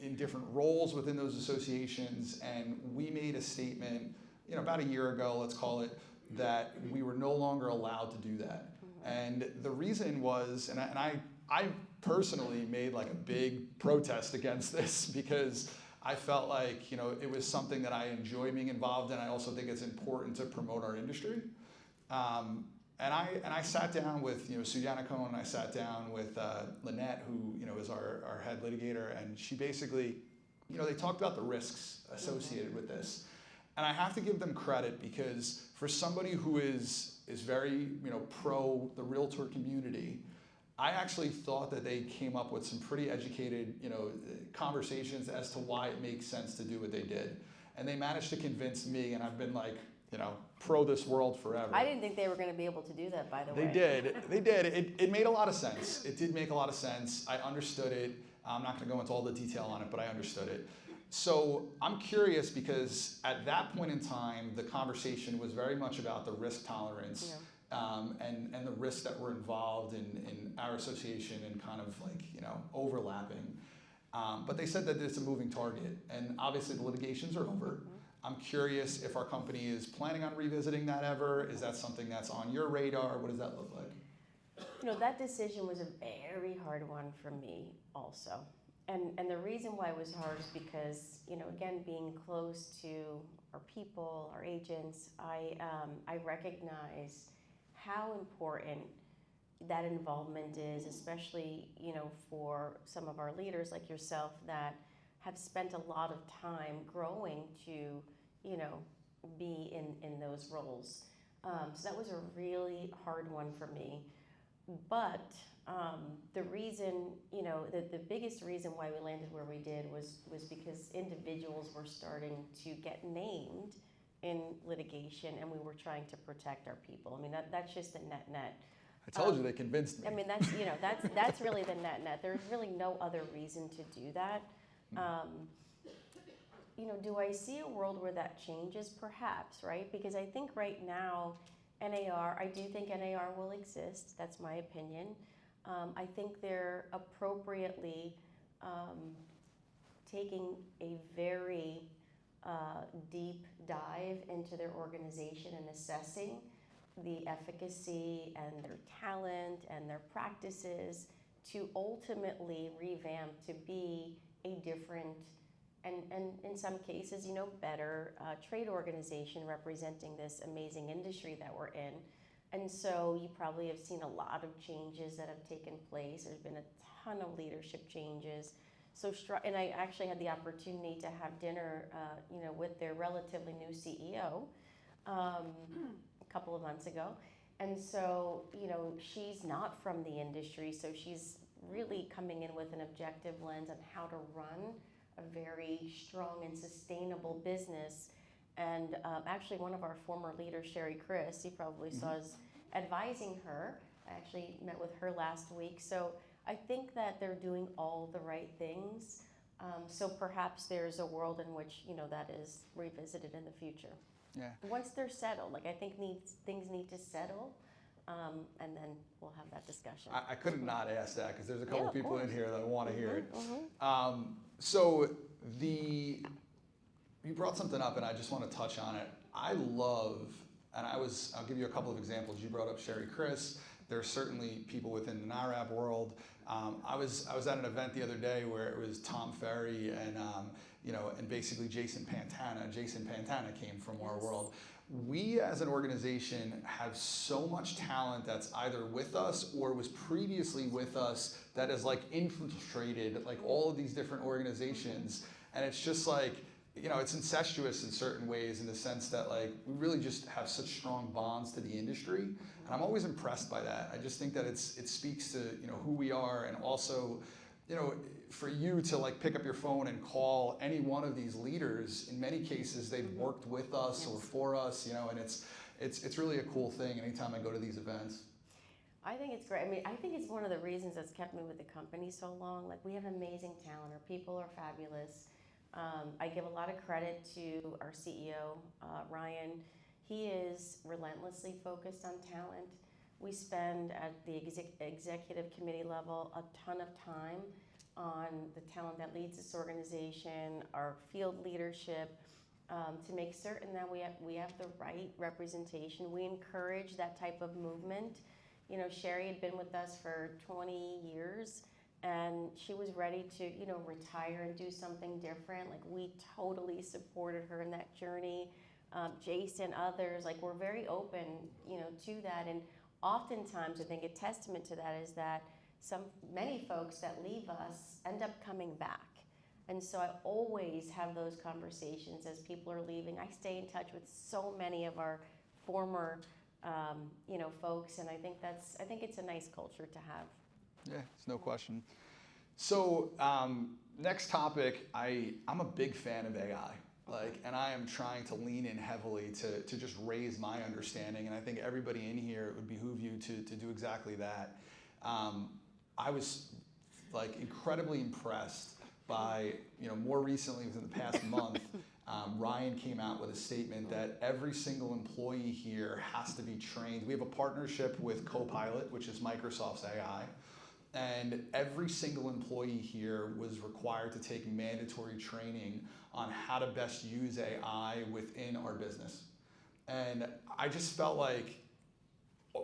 Speaker 1: in different roles within those associations. And we made a statement, about a year ago, let's call it, that we were no longer allowed to do that. And the reason was, and I personally made like a big protest against this because I felt like it was something that I enjoy being involved in. I also think it's important to promote our industry. And I sat down with Sue Yannicone, and I sat down with Lynette, who is our head litigator, and she basically they talked about the risks associated with this. And I have to give them credit because for somebody who is very pro the realtor community, I actually thought that they came up with some pretty educated conversations as to why it makes sense to do what they did. And they managed to convince me, and I've been like pro this world forever.
Speaker 2: I didn't think they were going to be able to do that, by the way.
Speaker 1: They did. It made a lot of sense. It did make a lot of sense. I understood it. I'm not going to go into all the detail on it, but I understood it. So I'm curious because at that point in time, the conversation was very much about the risk tolerance and the risks that were involved in our association and kind of like, overlapping. But they said that it's a moving target, and obviously the litigations are over. I'm curious if our company is planning on revisiting that ever. Is that something that's on your radar? What does that look like?
Speaker 2: That decision was a very hard one for me also. And the reason why it was hard is because, again, being close to our people, our agents, I recognize how important that involvement is, especially, for some of our leaders like yourself that have spent a lot of time growing to, be in those roles. So that was a really hard one for me. But the reason, the biggest reason why we landed where we did was because individuals were starting to get named in litigation, and we were trying to protect our people. I mean, that's just the net.
Speaker 1: I told you they convinced me.
Speaker 2: I mean, that's really the net. There's really no other reason to do that. Do I see a world where that changes? Perhaps, right? Because I think right now, I do think NAR will exist. That's my opinion. I think they're appropriately taking a very deep dive into their organization and assessing the efficacy and their talent and their practices to ultimately revamp to be a different and in some cases, better trade organization representing this amazing industry that we're in. And so you probably have seen a lot of changes that have taken place. There's been a ton of leadership changes. And I actually had the opportunity to have dinner, with their relatively new CEO a couple of months ago. And so, she's not from the industry, so she's really coming in with an objective lens on how to run a very strong and sustainable business. And actually one of our former leaders, Sherry Chris, you probably saw, is advising her. I actually met with her last week. So I think that they're doing all the right things. So perhaps there's a world in which, that is revisited in the future.
Speaker 1: Yeah.
Speaker 2: Once they're settled, I think things need to settle. And then we'll have that discussion.
Speaker 1: I couldn't not ask that because there's a couple people
Speaker 2: course.
Speaker 1: in here that want to hear it.
Speaker 2: Mm-hmm.
Speaker 1: You brought something up and I just want to touch on it. I love, I'll give you a couple of examples. You brought up Sherry Chris. There are certainly people within the NARAB world. I was at an event the other day where it was Tom Ferry and basically Jason Pantana. Jason Pantana came from our world. We as an organization have so much talent that's either with us or was previously with us that is like infiltrated like all of these different organizations. And it's just like, it's incestuous in certain ways in the sense that like we really just have such strong bonds to the industry. And I'm always impressed by that. I just think that it speaks to, who we are, and also, for you to like pick up your phone and call any one of these leaders. In many cases, they've worked with us or for us, and it's really a cool thing anytime I go to these events.
Speaker 2: I think it's great. I mean, I think it's one of the reasons that's kept me with the company so long. Like, we have amazing talent. Our people are fabulous. I give a lot of credit to our CEO, Ryan. He is relentlessly focused on talent. We spend at the executive committee level a ton of time on the talent that leads this organization, our field leadership, to make certain that we have the right representation. We encourage that type of movement. Sherry had been with us for 20 years, and she was ready to, retire and do something different. Like, we totally supported her in that journey. Jason, others, like, we're very open, to that. And oftentimes, I think a testament to that is that many folks that leave us end up coming back. And so I always have those conversations as people are leaving. I stay in touch with so many of our former, folks, and I think it's a nice culture to have.
Speaker 1: Yeah, it's no question. So next topic, I'm a big fan of AI. and I am trying to lean in heavily to just raise my understanding, and I think everybody in here, it would behoove you to do exactly that. I was incredibly impressed by, more recently within the past month, Ryan came out with a statement that every single employee here has to be trained. We have a partnership with Copilot, which is Microsoft's AI. And every single employee here was required to take mandatory training on how to best use AI within our business. And I just felt like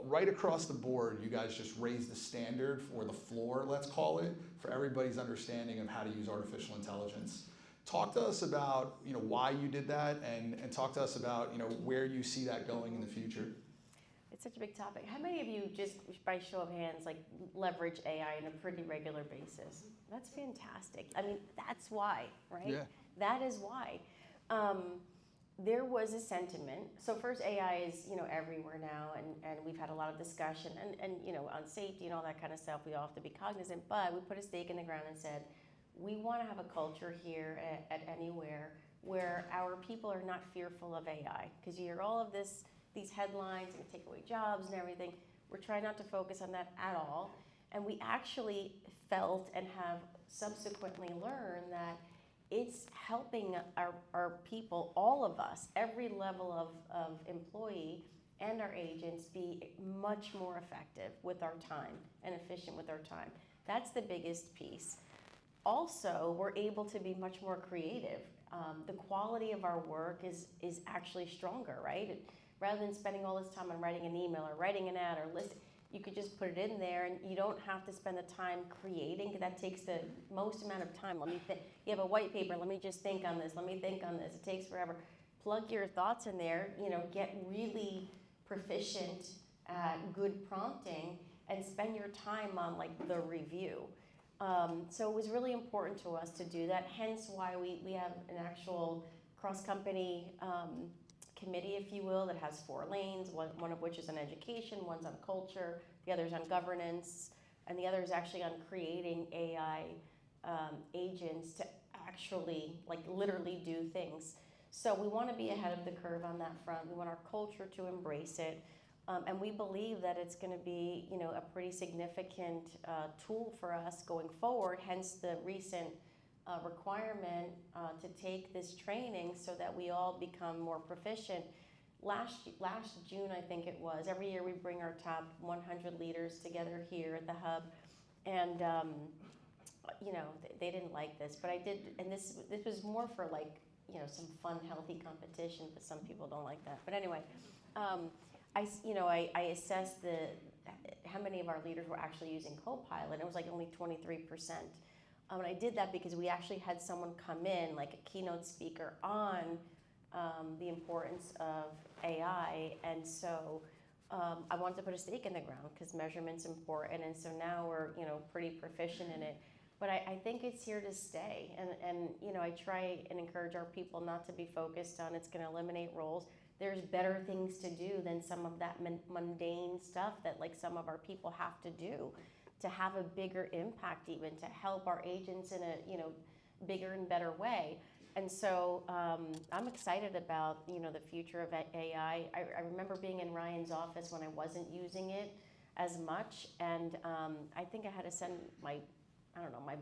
Speaker 1: right across the board, you guys just raised the standard, or the floor, let's call it, for everybody's understanding of how to use artificial intelligence. Talk to us about why you did that, and talk to us about where you see that going in the future.
Speaker 2: It's such a big topic. How many of you, just by show of hands, leverage AI on a pretty regular basis? That's fantastic. I mean, that's why, right?
Speaker 1: Yeah.
Speaker 2: That is why. There was a sentiment. So first, AI is everywhere now, and we've had a lot of discussion, and on safety and all that kind of stuff. We all have to be cognizant. But we put a stake in the ground and said, we want to have a culture here at Anywhere where our people are not fearful of AI, because you hear all of these headlines and take away jobs and everything. We're trying not to focus on that at all. And we actually felt and have subsequently learned that it's helping our people, all of us, every level of employee and our agents be much more effective with our time and efficient with our time. That's the biggest piece. Also, we're able to be much more creative. The quality of our work is actually stronger, right? Rather than spending all this time on writing an email or writing an ad or list, you could just put it in there, and you don't have to spend the time creating, because that takes the most amount of time. You have a white paper, let me just think on this, let me think on this. It takes forever. Plug your thoughts in there, get really proficient at good prompting, and spend your time on the review. So it was really important to us to do that, hence why we have an actual cross-company committee, if you will, that has 4 lanes, one of which is on education, one's on culture, the other's on governance, and the other is actually on creating AI agents to actually literally do things. So we want to be ahead of the curve on that front. We want our culture to embrace it. And we believe that it's going to be, a pretty significant tool for us going forward, hence the recent requirement to take this training so that we all become more proficient. Last June, I think it was, every year we bring our top 100 leaders together here at the Hub, and they didn't like this, but I did, and this was more for some fun, healthy competition, but some people don't like that. But anyway, I assessed how many of our leaders were actually using Copilot. It was only 23%. And I did that because we actually had someone come in, a keynote speaker, on the importance of AI. And so I wanted to put a stake in the ground because measurement's important. And so now we're, pretty proficient in it. But I think it's here to stay. And I try and encourage our people not to be focused on it's going to eliminate roles. There's better things to do than some of that mundane stuff that some of our people have to do to have a bigger impact, even to help our agents in a bigger and better way. And so I'm excited about the future of AI. I remember being in Ryan's office when I wasn't using it as much, and I think I had to send my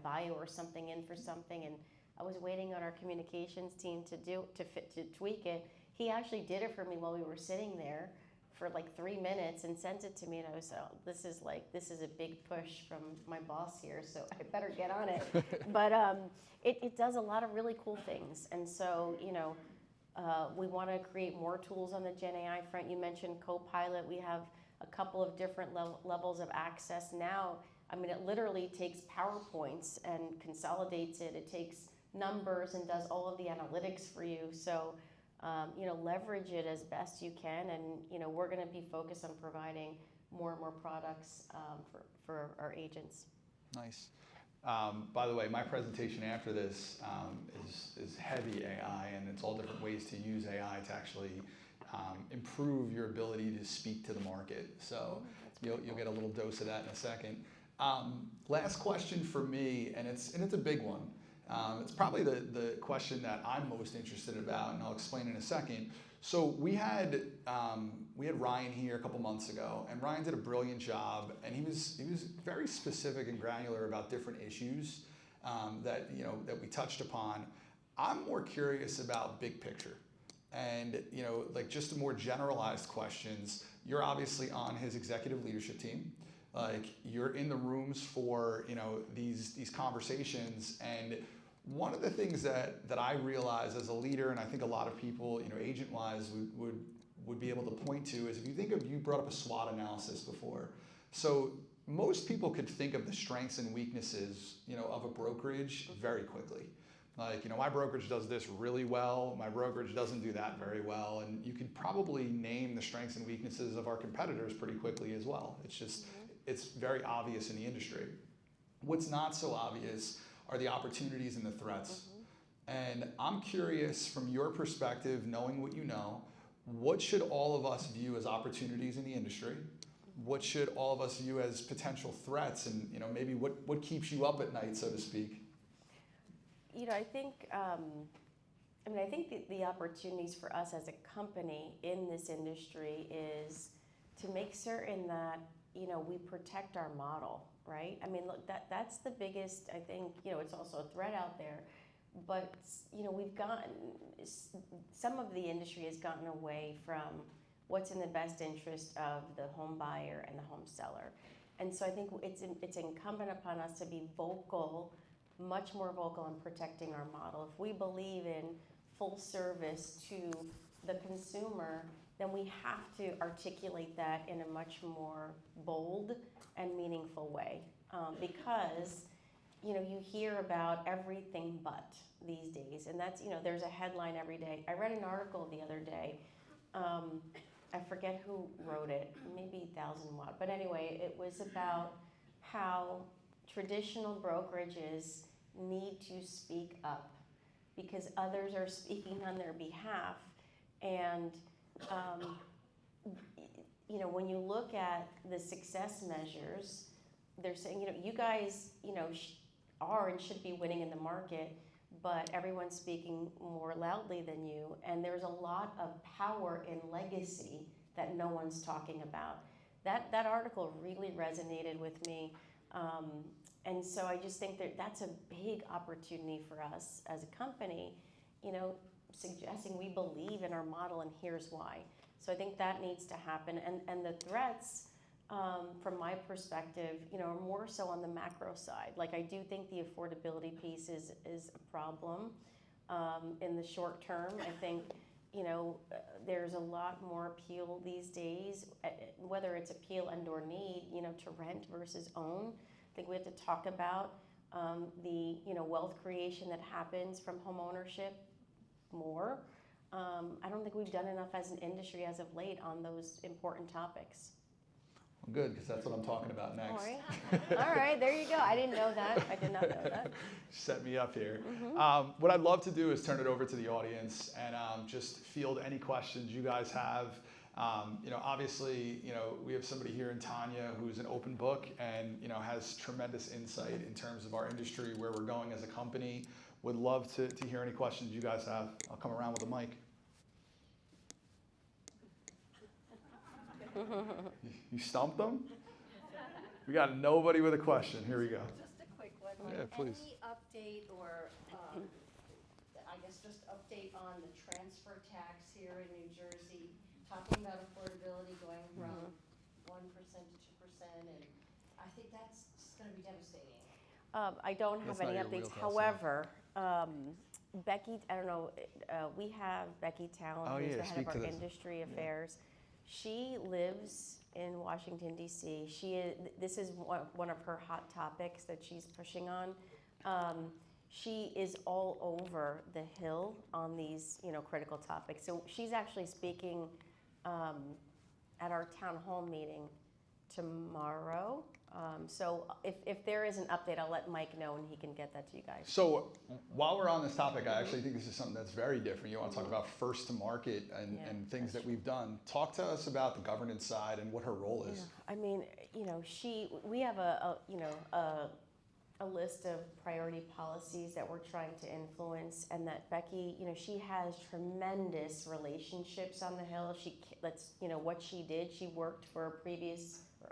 Speaker 2: bio or something in for something, and I was waiting on our communications team to tweak it. He actually did it for me while we were sitting there for 3 minutes and sent it to me, and I was this is a big push from my boss here, so I better get on it. But it does a lot of really cool things, and so we want to create more tools on the Gen AI front. You mentioned Copilot. We have a couple of different levels of access now. I mean, it literally takes PowerPoints and consolidates it. It takes numbers and does all of the analytics for you. So leverage it as best you can, and we're going to be focused on providing more and more products for our agents.
Speaker 1: Nice. By the way, my presentation after this is heavy AI, and it's all different ways to use AI to actually improve your ability to speak to the market. So you'll get a little dose of that in a second. Last question for me, and it's a big one. It's probably the question that I'm most interested about, and I'll explain in a second. So we had Ryan here a couple months ago, and Ryan did a brilliant job, and he was very specific and granular about different issues that we touched upon. I'm more curious about big picture, and like just more generalized questions. You're obviously on his executive leadership team. Like you're in the rooms for these conversations, and one of the things that I realize as a leader, and I think a lot of people agent-wise would be able to point to, is if you brought up a SWOT analysis before. So most people could think of the strengths and weaknesses of a brokerage very quickly. Like, my brokerage does this really well, my brokerage doesn't do that very well, and you could probably name the strengths and weaknesses of our competitors pretty quickly as well. It's just, it's very obvious in the industry. What's not so obvious are the opportunities and the threats. And I'm curious, from your perspective, knowing what you know, what should all of us view as opportunities in the industry? What should all of us view as potential threats? And maybe what keeps you up at night, so to speak?
Speaker 2: I think, I think the opportunities for us as a company in this industry is to make certain that, we protect our model, right? I mean, look, that's the biggest, I think, it's also a threat out there, but, we've gotten, some of the industry has gotten away from what's in the best interest of the home buyer and the home seller. And so I think it's incumbent upon us to be vocal, much more vocal in protecting our model. If we believe in full service to the consumer, then we have to articulate that in a much more bold and meaningful way. Because, you hear about everything but these days, and that's, there's a headline every day. I read an article the other day, I forget who wrote it, maybe 1,000 Watt, but anyway, it was about how traditional brokerages need to speak up because others are speaking on their behalf. And when you look at the success measures, they're saying, you guys, are and should be winning in the market, but everyone's speaking more loudly than you. And there's a lot of power in legacy that no one's talking about. That article really resonated with me. And so I just think that's a big opportunity for us as a company, suggesting we believe in our model and here's why. So I think that needs to happen. And the threats, from my perspective, are more so on the macro side. Like, I do think the affordability piece is a problem in the short term. I think, there's a lot more appeal these days, whether it's appeal and or need, to rent versus own. I think we have to talk about the wealth creation that happens from home ownership more. I don't think we've done enough as an industry as of late on those important topics.
Speaker 1: Well, good, because that's what I'm talking about next.
Speaker 2: All right, there you go. I didn't know that. I did not know that.
Speaker 1: Set me up here. What I'd love to do is turn it over to the audience and just field any questions you guys have. Obviously, we have somebody here in Tanya who's an open book and, has tremendous insight in terms of our industry, where we're going as a company. Would love to hear any questions you guys have. I'll come around with a mic. You stumped them? We got nobody with a question. Here we go.
Speaker 4: Just a quick one.
Speaker 1: Yeah, please.
Speaker 4: Any update or, I guess just update on the transfer tax here in New Jersey? Talking about affordability going from 1% to 2%, and I think that's just going to be devastating.
Speaker 2: I don't have
Speaker 1: That's
Speaker 2: any
Speaker 1: not your
Speaker 2: updates.
Speaker 1: wheelhouse,
Speaker 2: However, Becky, I don't know, we have Becky Talon,
Speaker 1: Oh,
Speaker 2: who's
Speaker 1: yeah,
Speaker 2: the head
Speaker 1: speak
Speaker 2: of
Speaker 1: to
Speaker 2: our
Speaker 1: this.
Speaker 2: industry affairs. She lives in Washington, D.C. This is one of her hot topics that she's pushing on. She is all over the Hill on these, critical topics. So she's actually speaking at our town hall meeting tomorrow. So if there is an update, I'll let Mike know and he can get that to you guys.
Speaker 1: So while we're on this topic, I actually think this is something that's very different. You want to talk about first to market and things that we've done. Talk to us about the governance side and what her role is.
Speaker 2: Yeah. I mean, we have a a list of priority policies that we're trying to influence, and that Becky, she has tremendous relationships on the Hill. That's what she did. She worked for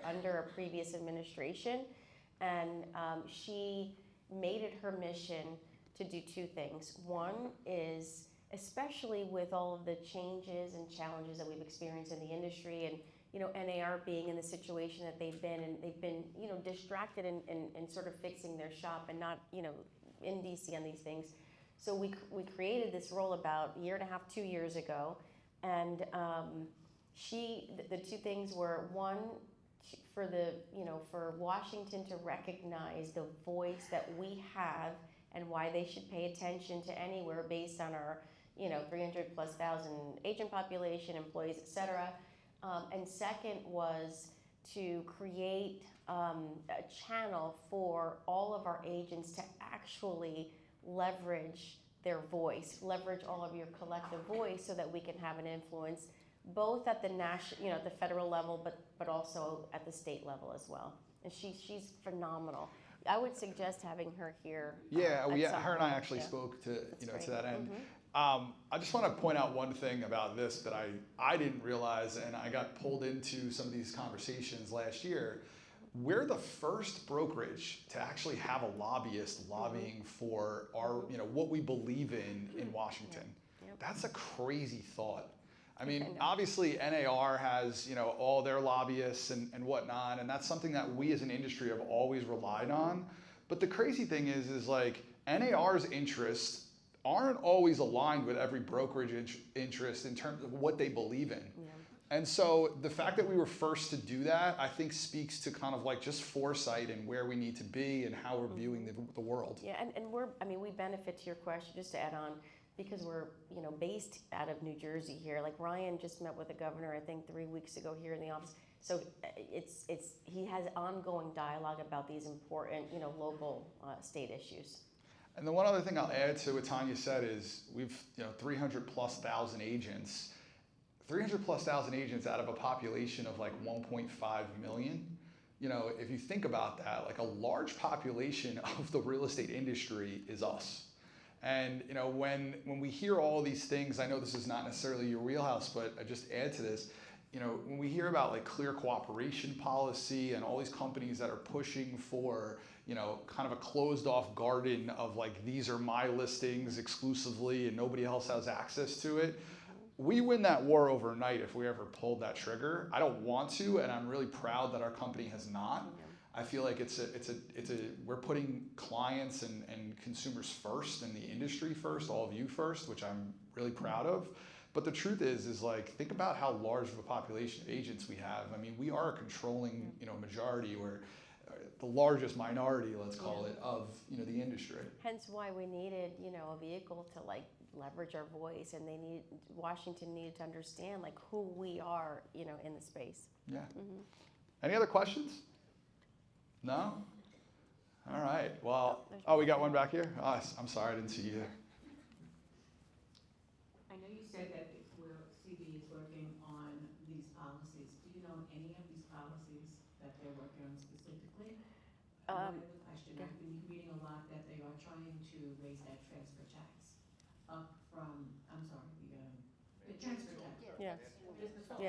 Speaker 2: under a previous administration, and she made it her mission to do two things. One is, especially with all of the changes and challenges that we've experienced in the industry, and NAR being in the situation that they've been distracted in sort of fixing their shop and not in DC on these things. So we created this role about a year and a half, 2 years ago, and the two things were, one, for Washington to recognize the voice that we have and why they should pay attention to Anywhere based on our 300,000+ agent population, employees, et cetera. And second was to create a channel for all of our agents to actually leverage their voice, leverage all of your collective voice, so that we can have an influence both at the national, at the federal level, but also at the state level as well. And she's phenomenal. I would suggest having her here.
Speaker 1: Yeah, her and I actually spoke to to that end. I just want to point out one thing about this that I didn't realize, and I got pulled into some of these conversations last year. We're the first brokerage to actually have a lobbyist lobbying for our, what we believe in Washington.
Speaker 2: Yep.
Speaker 1: That's a crazy thought. I mean, obviously NAR has, all their lobbyists and whatnot, and that's something that we as an industry have always relied on. But the crazy thing is like NAR's interests aren't always aligned with every brokerage interest in terms of what they believe in. Yeah. And so the fact that we were first to do that, I think, speaks to kind of like just foresight and where we need to be and how we're viewing the world.
Speaker 2: Yeah, and we benefit, to your question, just to add on, because we're based out of New Jersey here. Like Ryan just met with the governor, I think 3 weeks ago here in the office. So he has ongoing dialogue about these important local state issues.
Speaker 1: And the one other thing I'll add to what Tanya said is we've 300,000+ agents. 300,000+ agents out of a population of like 1.5 million. If you think about that, like a large population of the real estate industry is us. And when we hear all these things, I know this is not necessarily your wheelhouse, but I just add to this. When we hear about like clear cooperation policy and all these companies that are pushing for kind of a closed off garden of like, these are my listings exclusively and nobody else has access to it. We win that war overnight if we ever pulled that trigger. I don't want to, and I'm really proud that our company has not. I feel like we're putting clients and consumers first and the industry first, all of you first, which I'm really proud of. But the truth is like, think about how large of a population of agents we have. I mean, we are a controlling, majority, or the largest minority, let's call it, of, the industry.
Speaker 2: Hence why we needed, a vehicle to like leverage our voice, and Washington needed to understand like who we are, in the space.
Speaker 1: Yeah. Mm-hmm. Any other questions? No? All right. Well, we got one back here. Oh, I'm sorry, I didn't see you.
Speaker 5: I know you said that CB is working on these policies. Do you know any of these policies that they're working on specifically? One other question. I've been reading a lot that they are trying to raise that transfer tax up from, the transfer tax.
Speaker 2: Yeah.
Speaker 5: Business tax.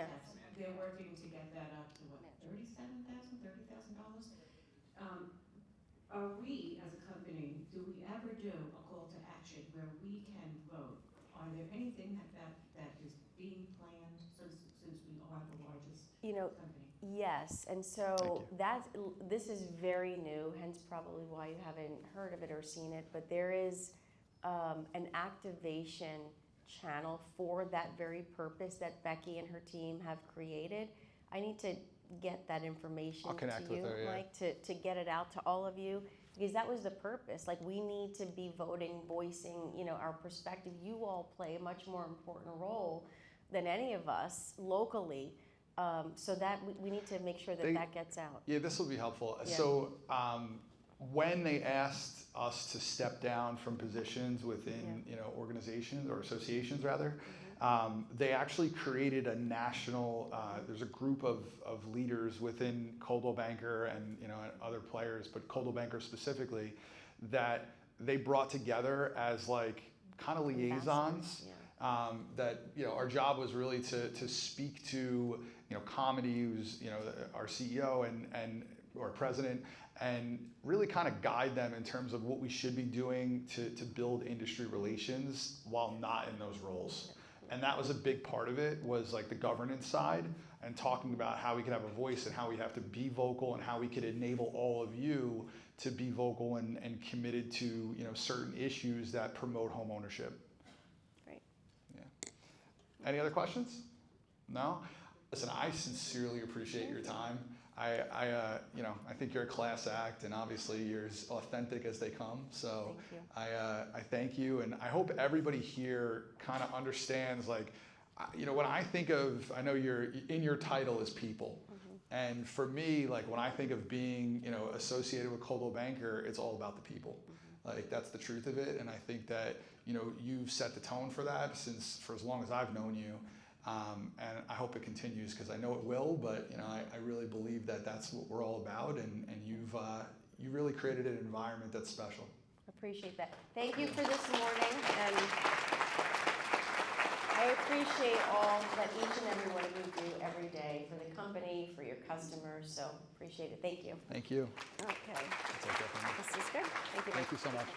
Speaker 5: They're working to get that up to what, $30,000? Are we, as a company, do we ever do a call to action where we can vote? Are there anything that is being planned since we are the largest company?
Speaker 2: Yes, and so this is very new, hence probably why you haven't heard of it or seen it, but there is an activation channel for that very purpose that Becky and her team have created. I need to get that information
Speaker 1: I'll connect
Speaker 2: to you,
Speaker 1: with her, yeah.
Speaker 2: Mike, to get it out to all of you, because that was the purpose. Like, we need to be voting, voicing, our perspective. You all play a much more important role than any of us locally, so that we need to make sure that gets out.
Speaker 1: Yeah, this will be helpful.
Speaker 2: Yeah.
Speaker 1: So when they asked us to step down from positions within organizations or associations rather, They actually created a national, there's a group of leaders within Coldwell Banker and other players, but Coldwell Banker specifically, that they brought together as like kind of liaisons. That our job was really to speak to Comedy, who's our CEO and our president, and really kind of guide them in terms of what we should be doing to build industry relations while not in those roles. And that was a big part of it, was like the governance side and talking about how we could have a voice and how we have to be vocal and how we could enable all of you to be vocal and committed to certain issues that promote home ownership.
Speaker 2: Great.
Speaker 1: Yeah. Any other questions? No? Listen, I sincerely appreciate your time. I think you're a class act, and obviously you're as authentic as they come. So
Speaker 2: Thank you.
Speaker 1: I thank you, and I hope everybody here kind of understands, like, when I think of, I know your title is people. And for me, like when I think of being, associated with Coldwell Banker, it's all about the people. Like that's the truth of it. And I think that, you've set the tone for that for as long as I've known you. And I hope it continues, because I know it will, but I really believe that that's what we're all about, and you really created an environment that's special.
Speaker 2: Appreciate that. Thank you for this morning, and I appreciate all that each and every one of you do every day for the company, for your customers, so appreciate it. Thank you.
Speaker 1: Thank you.
Speaker 2: Okay,
Speaker 1: That's okay for me.
Speaker 2: this is good. Thank you.
Speaker 1: Thank you so much.